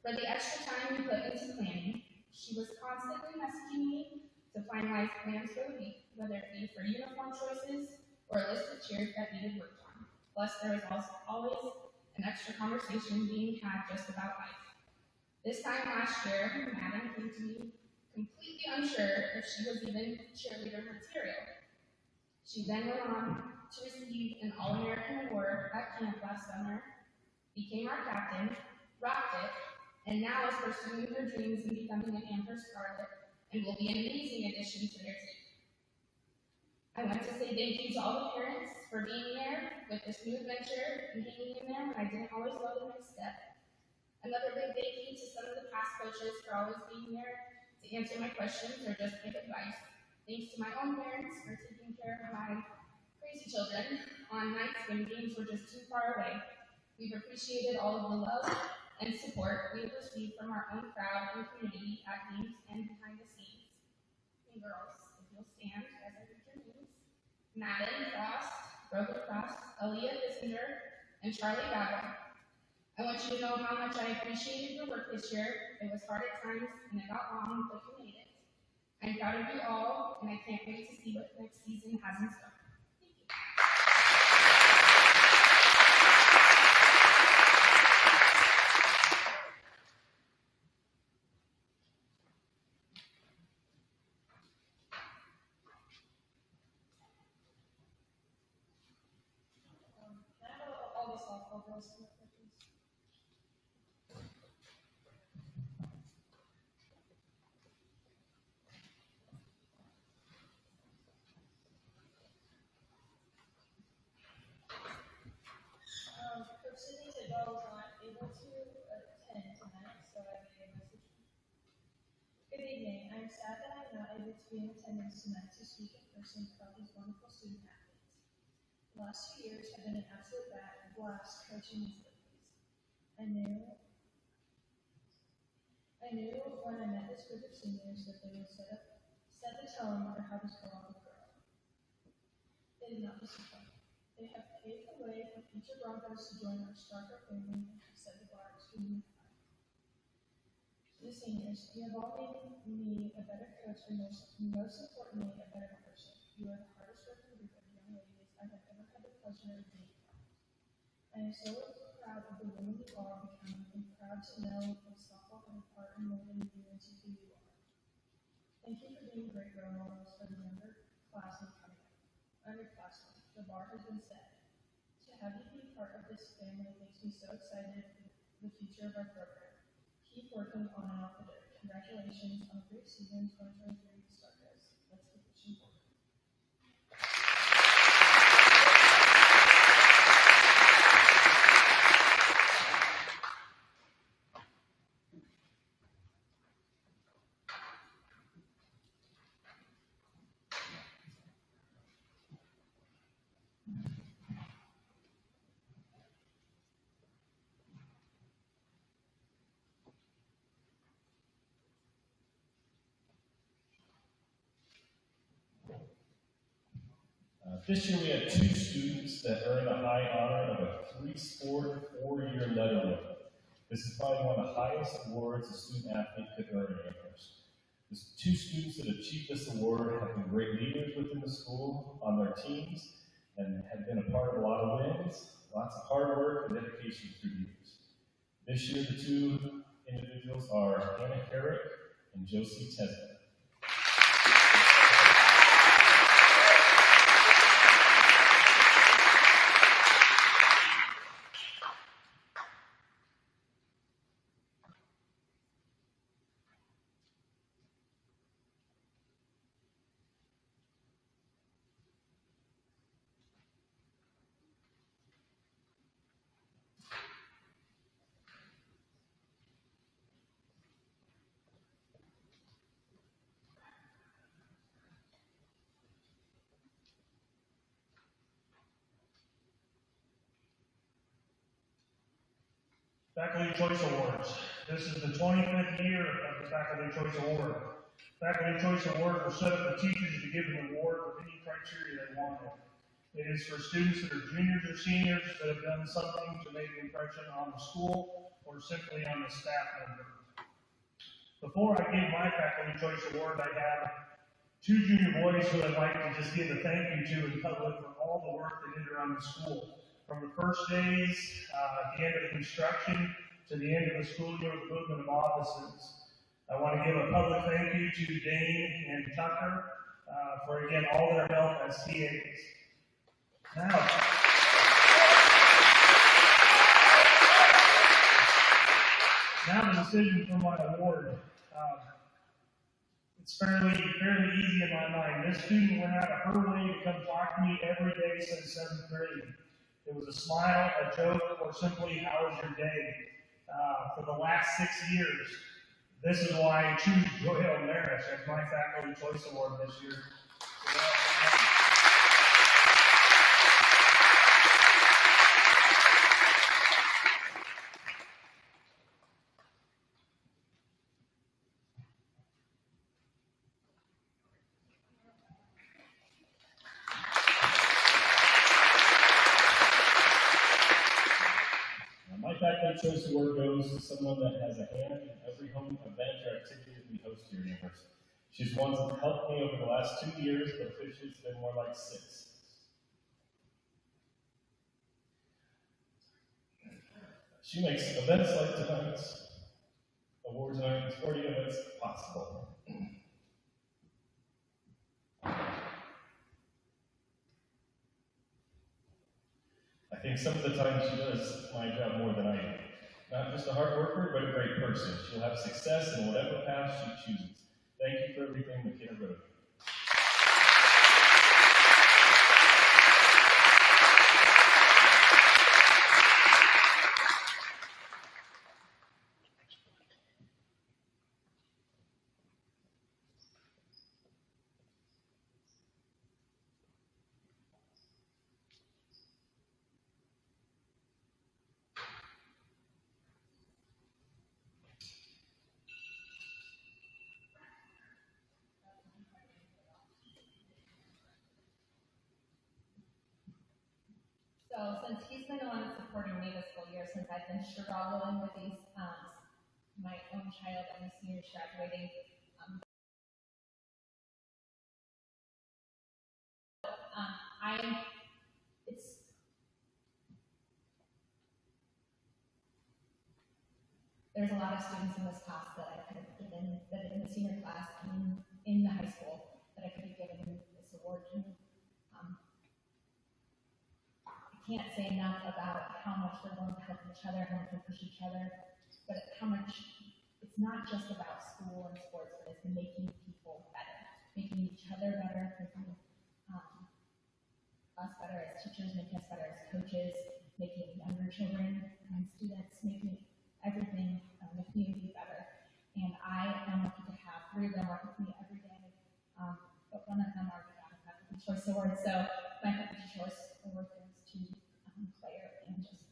for the extra time you put into planning. She was constantly messaging me to finalize plans for the week, whether it be for uniform choices or a list of cheers that needed worked on. Plus, there was always an extra conversation being had just about life. This time last year, Madden came to me completely unsure if she was even cheerleader material. She then went on to receive an All-American award at camp last summer, became our captain, rocked it, and now is pursuing her dreams and becoming an Amherst Scarlet, and will be an amazing addition to their team. I want to say thank you to all the parents for being there with this new adventure and hanging in there when I didn't always know the next step. Another big thank you to some of the past coaches for always being there to answer my questions or just give advice. Thanks to my own parents for taking care of my crazy children on nights when games were just too far away. We've appreciated all of the love and support we have received from our own crowd and community at games and behind the scenes. And girls, if you'll stand as I read your names, Madden Frost, Brogan Frost, Aaliyah Bissinger, and Charlie Gagel. I want you to know how much I appreciated your work this year. It was hard at times, and it got long, but you made it. I'm proud of you all, and I can't wait to see what next season has in store. Can I have all the softball girls come up here, please? Coach Sydney Tidwell was not able to attend tonight, so I made a message. Good evening. I'm sad that I'm not able to be in attendance tonight to speak in person about these wonderful student athletes. The last few years have been an absolute blast coaching these ladies. I knew when I met this group of seniors that they would set the tone for how this girl would grow. They did not disappoint. They have paved the way for future Broncos to join our Starker family and have set the bar extremely high. To the seniors, you have all made me a better coach and most importantly, a better person. You are the hardest working group of young ladies I have ever had the pleasure of being around. I am so proud of the women you are becoming and proud to know that softball had a part in molding you into who you are. Thank you for being great role models for the underclassmen coming up. Underclassmen, the bar has been set. To have you be part of this family makes me so excited for the future of our program. Keep working on and off the dirt. Congratulations on a great season 2023 Starkers. Let's keep pushing forward. This year we had 2 students that earned the high honor of a 3-sport, 4-year letterman. This is probably one of the highest awards a student athlete could earn at Amherst. The 2 students that achieved this award have been great leaders within the school on their teams and have been a part of a lot of wins, lots of hard work and dedication through years. This year the 2 individuals are Hannah Herrick and Josie Tesman. Faculty Choice Awards. This is the 25th year of the Faculty Choice Award. Faculty Choice Award will set up the teachers to give an award for any criteria they wanted. It is for students that are juniors or seniors that have done something to make an impression on the school or simply on the staff member. Before I give my Faculty Choice Award, I have 2 junior boys who I'd like to just give a thank you to in public for all the work they did around the school. From the first days, at the end of the construction, to the end of the school year with the movement of offices. I want to give a public thank you to Dane and Tucker for, again, all their help as TAs. Now the decision for my award. It's fairly easy in my mind. This student went out of her way to come talk to me every day since 7th grade. It was a smile, a joke, or simply, how was your day? For the last 6 years, this is why I choose Joelle Marish as my Faculty Choice Award this year. My faculty choice award goes to someone that has a hand in every home event or activity that we host here at Amherst. She's one that's helped me over the last 2 years, but officially it's been more like 6. She makes events like tonight's, awards night, and sporting events possible. I think some of the time she does my job more than I do. Not just a hard worker, but a great person. She'll have success in whatever path she chooses. Thank you for everything, McKenna Road. So since he's been the one that's supporting me this whole year, since I've been struggling with these, my own child and the seniors graduating, there's a lot of students in this class that I could have given, that in the senior class and in the high school, that I could have given this award to. I can't say enough about how much we're going to help each other, how much we push each other, but how much it's not just about school and sports, but it's making people better, making each other better, making us better as teachers, making us better as coaches, making younger children and students, making everything in the community better. And I am lucky to have 3 of them work with me every day, but one of them already got a faculty choice award, so my faculty choice award goes to Claire and just.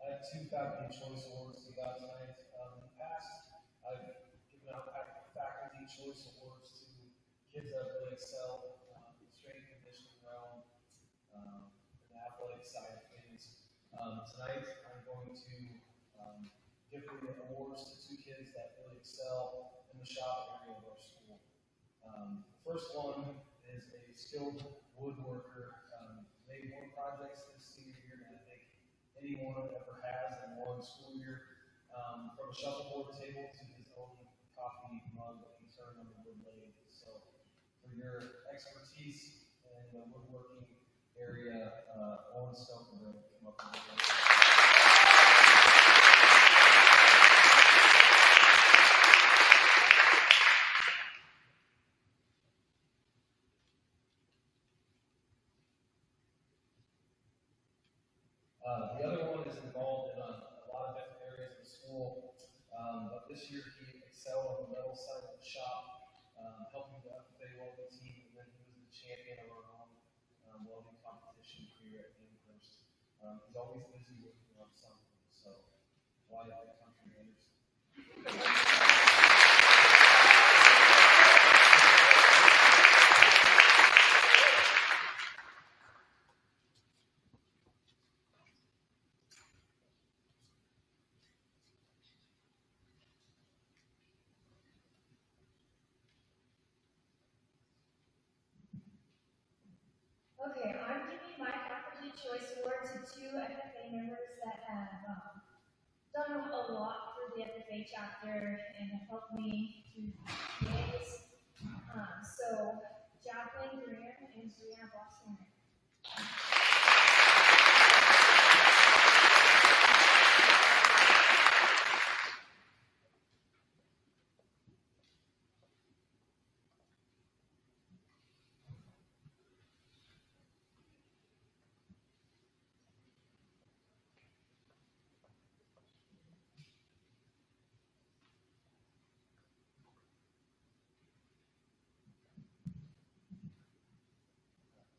I have 2 faculty choice awards to give out tonight. In the past, I've given out faculty choice awards to kids that really excel in the strength and conditioning realm, in the athletic side of things. Tonight, I'm going to give the awards to 2 kids that really excel in the shop area of our school. The first one is a skilled woodworker. Made more projects this senior year than I think anyone ever has in one school year. From a shuffleboard table to his own coffee mug that he turned on the wood lathe. So, for your expertise in the woodworking area, Owen Stoker will come up with it. The other one is involved in a lot of different areas of the school, but this year he excelled on the metal side of the shop, helping the FFA welding team, and then he was the champion of our own welding competition here at Amherst. He's always busy working on something, so why the country Anderson. Okay, I'm giving my faculty choice award to 2 FFA members that have done a lot for the FFA chapter and have helped me through days. So, Jacqueline Graham and Brianna Boston.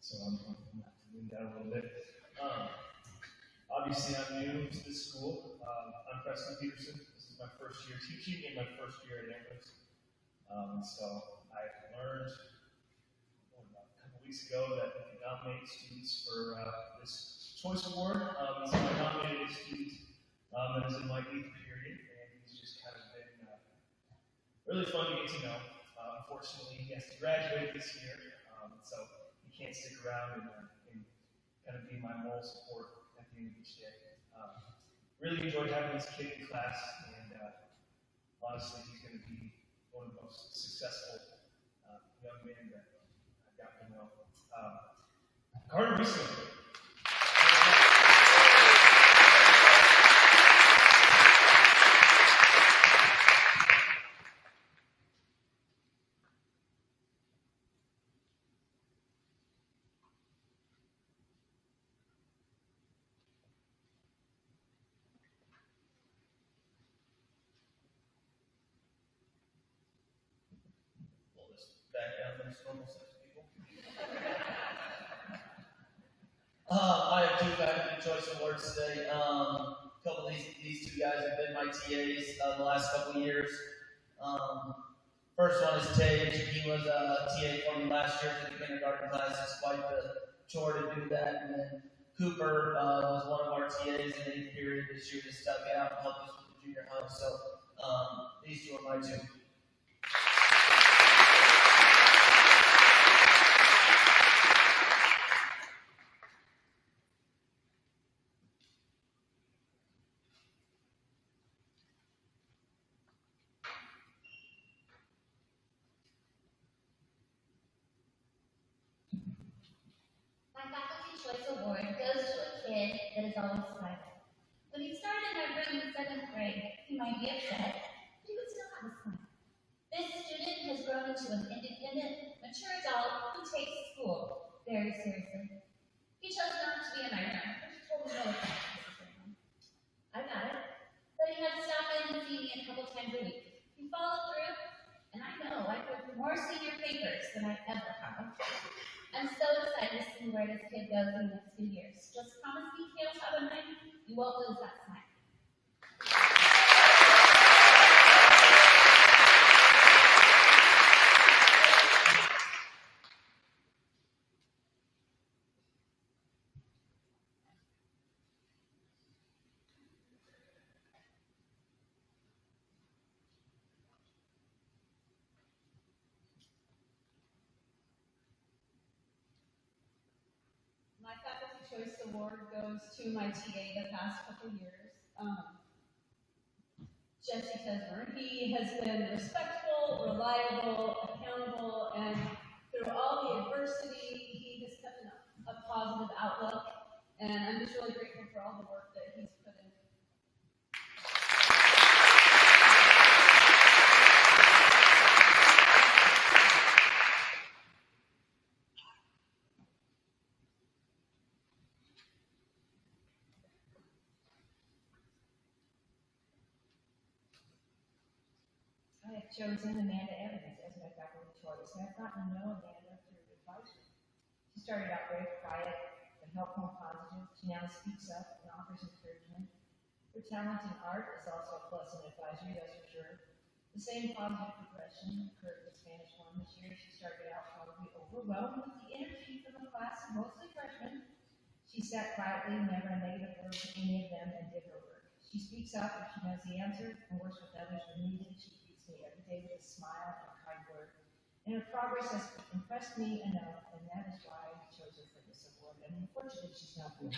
so I'm moving down a little bit. Obviously, I'm new to this school. I'm Preston Peterson. This is my first year teaching and my first year at Amherst. So I learned a couple weeks ago that we can nominate students for this choice award. So I nominated a student that is in my 8th period, and he's just kind of been really fun to get to know. Unfortunately, he has to graduate this year, so he can't stick around and kind of be my moral support at the end of each day. Really enjoyed having this kid in class, and honestly, he's going to be one of the most successful young men that I've gotten to know. Carter Wiesler. Back down to normal size people. I have 2 faculty choice awards today. A couple of these 2 guys have been my TAs the last couple of years. First one is Tage. He was a TA for me last year for the kindergarten class. It's quite the chore to do that. And then Cooper was one of our TAs in the 8th period this year to stuck it out and help us with the junior high. So these 2 are my 2. My Faculty Choice Award goes to a kid that is always smiling. When he started in my room in 7th grade, he might be upset, but he would still have a smile. This student has grown into an independent, mature adult who takes school very seriously. He chose not to be in my room, but he told me no offense, Mrs. Graham. I got it, but he had to stop in and see me a couple times a week. He followed through, and I know I put more senior papers than I ever have. I'm so excited to see where this kid goes in the next few years. Just promise me he'll have a night. You won't lose that smile. My Faculty Choice Award goes to my TA the past couple years, Jesse Tesmer. He has been respectful, reliable, accountable, and through all the adversity, he has kept a positive outlook. And I'm just really grateful for all the work that he's put in. I have chosen Amanda Evans as my faculty choice, and I've gotten to know Amanda through advisory. She started out very quiet and helpful and positive. She now speaks up and offers encouragement. Her talent in art is also a plus in advisory, that's for sure. The same positive progression occurred in the Spanish one this year. She started out probably overwhelmed with the energy from the class, mostly freshmen. She sat quietly, never a negative word to any of them, and did her work. She speaks up if she knows the answer and works with others when needed. She greets me every day with a smile and a kind word. And her progress has impressed me enough, and that is why I chose her for this award. And unfortunately, she's not here.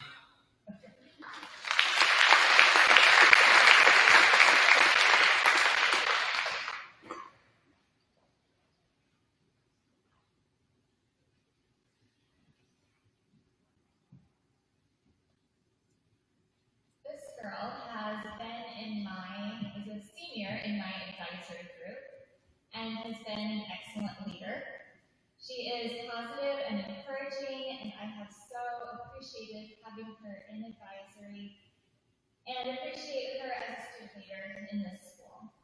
This girl has been is a senior in my advisory group and has been an excellent leader. She is positive and encouraging, and I have so appreciated having her in advisory and appreciate her as a student leader in this school.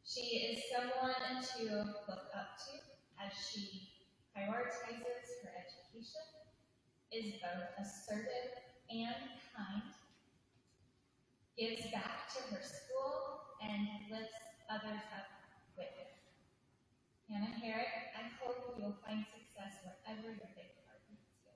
She is someone to look up to as she prioritizes her education is both assertive and kind, gives back to her school, and lifts others up with her. Hannah Herrick, I hope you'll find success wherever your big heart leads you.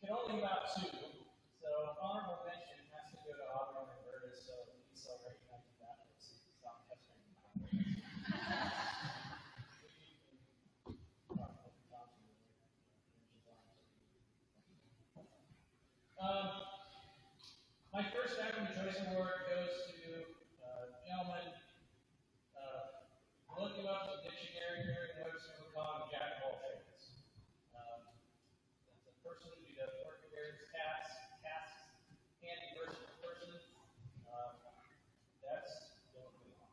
Can only about two. So honorable mention has to go to Aubrey and Roberta, so please so recognize that. Let's stop pestering my first Academy Choice Award goes to a gentleman. Look him up in the dictionary here in Webster, we're calling Jack of all trades. That's a person who does work that wears tasks, handy versatile person. That's going to be on.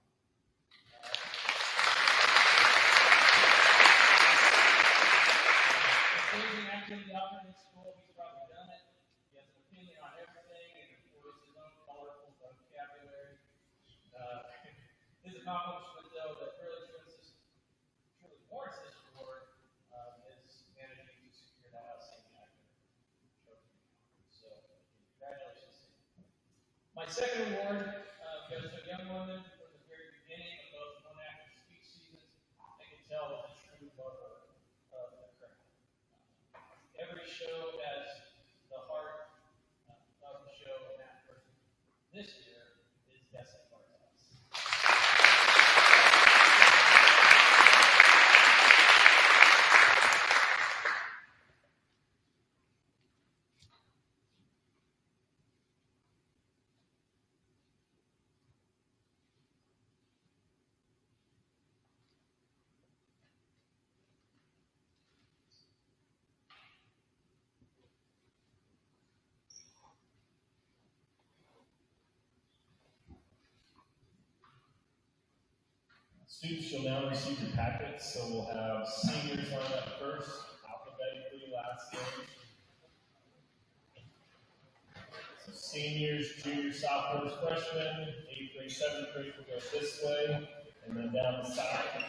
Amazing activity offered in school, he's probably done it. He has an opinion on everything and employs his own colorful vocabulary. His accomplishment, though, that really warrants this award is managing to secure that outstanding academic trophy. So, congratulations. My second award goes to a young woman from the very beginning of both one act and speech seasons. I can tell was a true lover of the craft. Every show has the heart of the show, and that person this year is Destiny Bartels. Students, you'll now receive your packets, so we'll have seniors lined up first, alphabetically last name. So seniors, juniors, sophomores, freshmen, 8th grade, 7th grade will go this way, and then down the side.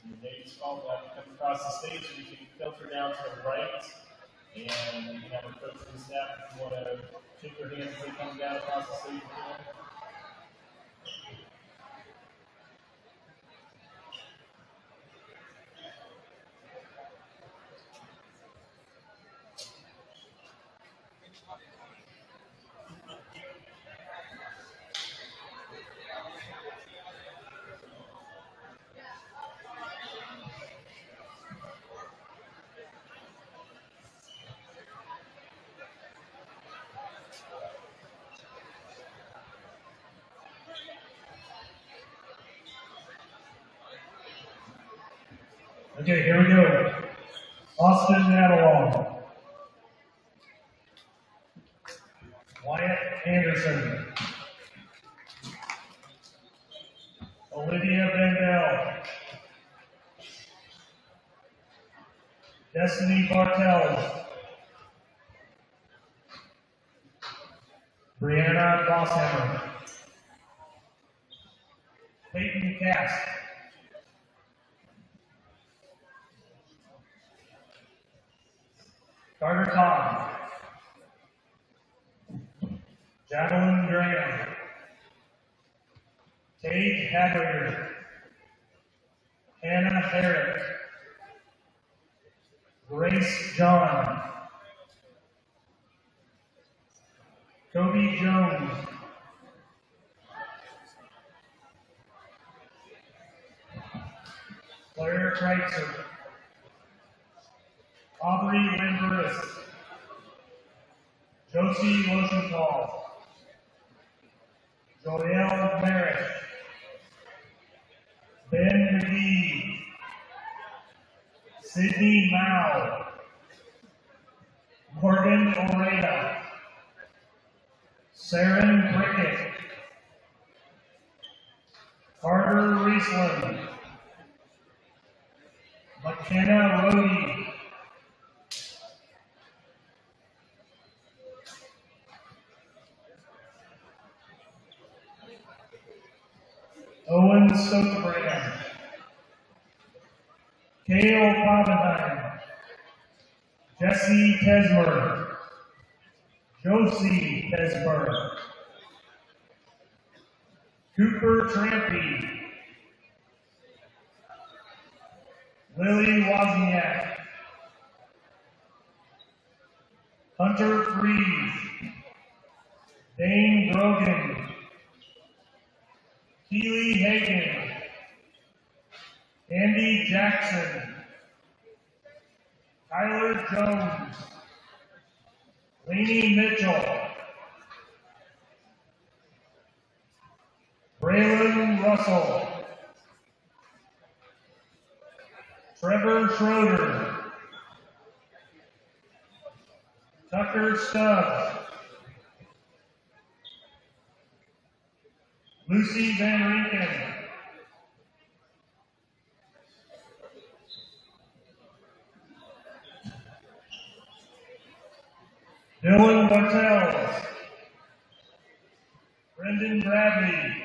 And the name's called, come across the stage, and you can filter down to the right, and you can have a coach and staff if you want to shake their hands as they come down across the stage. Okay, here we go. Austin Avalon. Wyatt Anderson. Olivia Vandell. Destiny Bartels. Brianna Bosshammer. Peyton Cass. Carter Todd. Jacqueline Graham. Tate Haggard. Hannah Herrick. Grace John. Kobe Jones. Claire Kreitzer. Aubrey Lamberis. Josie Losenthal. Joelle Merritt. Ben McGee. Sydney Mao, Morgan Oreda, Saren Cricket, Carter Riesland, McKenna Rohde, Owen Stokebrand, Cale Pappenheim, Jesse Tesmer, Josie Tesmer, Cooper Trampy, Lily Wozniak, Hunter Freeze, Dane Grogan, Keely Hagan, Andy Jackson, Tyler Jones, Lainey Mitchell, Braylon Russell, Trevor Schroeder, Tucker Stubbs, Lucy Van Rinken, Dylan Bartels, Brendan Bradley,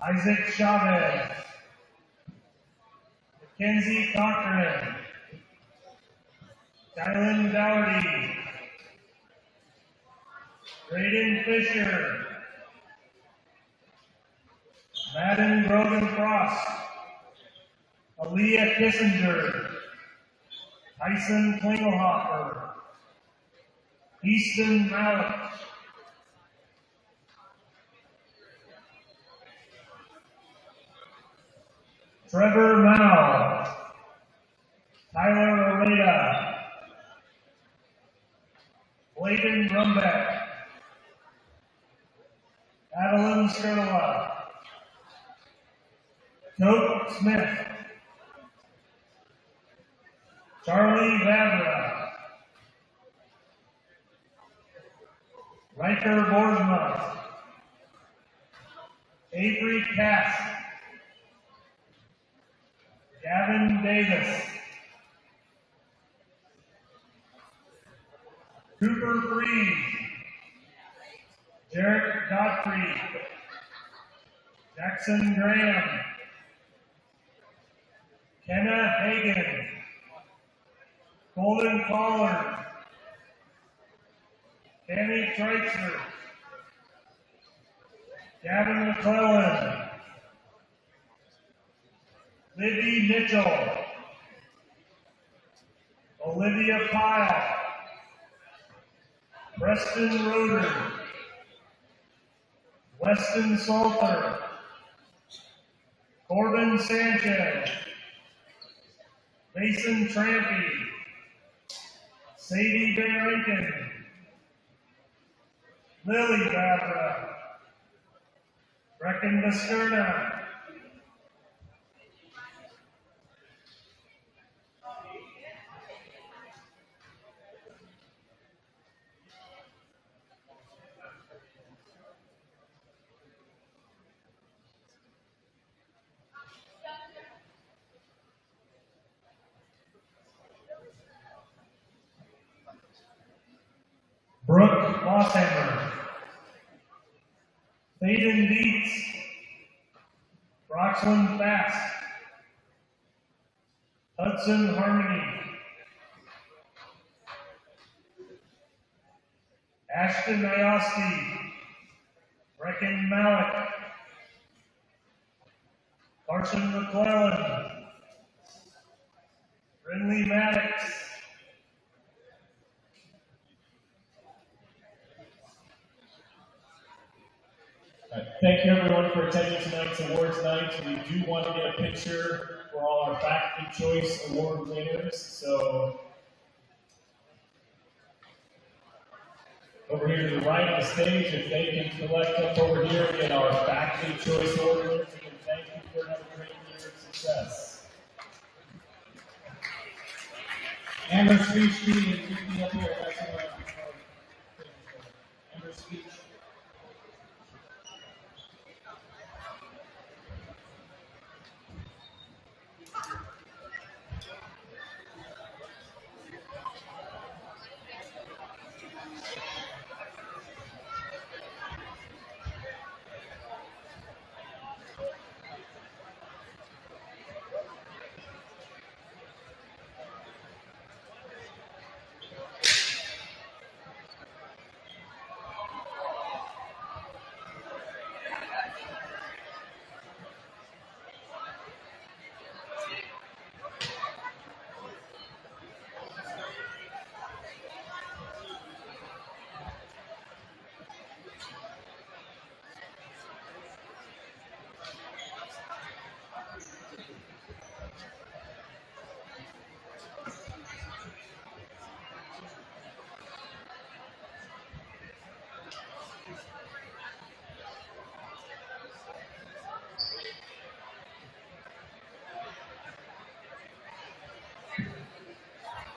Isaac Chavez, Mackenzie Cochran, Kylan Dougherty, Braden Fisher, Madden Grogan Frost, Aaliyah Kissinger, Tyson Klingelhofer, Easton Malik, Trevor Mao, Tyler Oreda, Bladen Rumbeck, Adeline Skurla, Coke Smith, Charlie Vavra, Riker Borsma, Avery Cass, Gavin Davis, Cooper Freeze, Jarrett Godfrey, Jackson Graham, Kenna Hagan, Colton Pollard, Tammy Treichner, Gavin McClellan, Libby Mitchell, Olivia Pyle, Preston Roder, Weston Salter, Corbin Sanchez, Mason Trampy, Sadie Van Rinken, Lily Vavra, Brecken Basterna, Brooke Bosshammer, Thaden Dietz, Roxland Fast, Hudson Harmony, Ashton Ioski, Brecken Malik, Carson McClellan, Brinley Maddox, Thank you everyone for attending tonight's awards night. We do want to get a picture for all our Faculty Choice Award winners. So over here to the right of the stage, if they can collect up over here and get our Faculty Choice Award winners, we can thank you for another great year of success. Amherst Speech team, please be up here. That's Amherst Speech.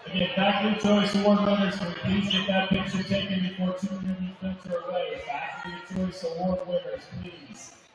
Again, Faculty Choice Award winners, can we please get that picture taken before 2 minutes are away? Faculty Choice Award winners, please.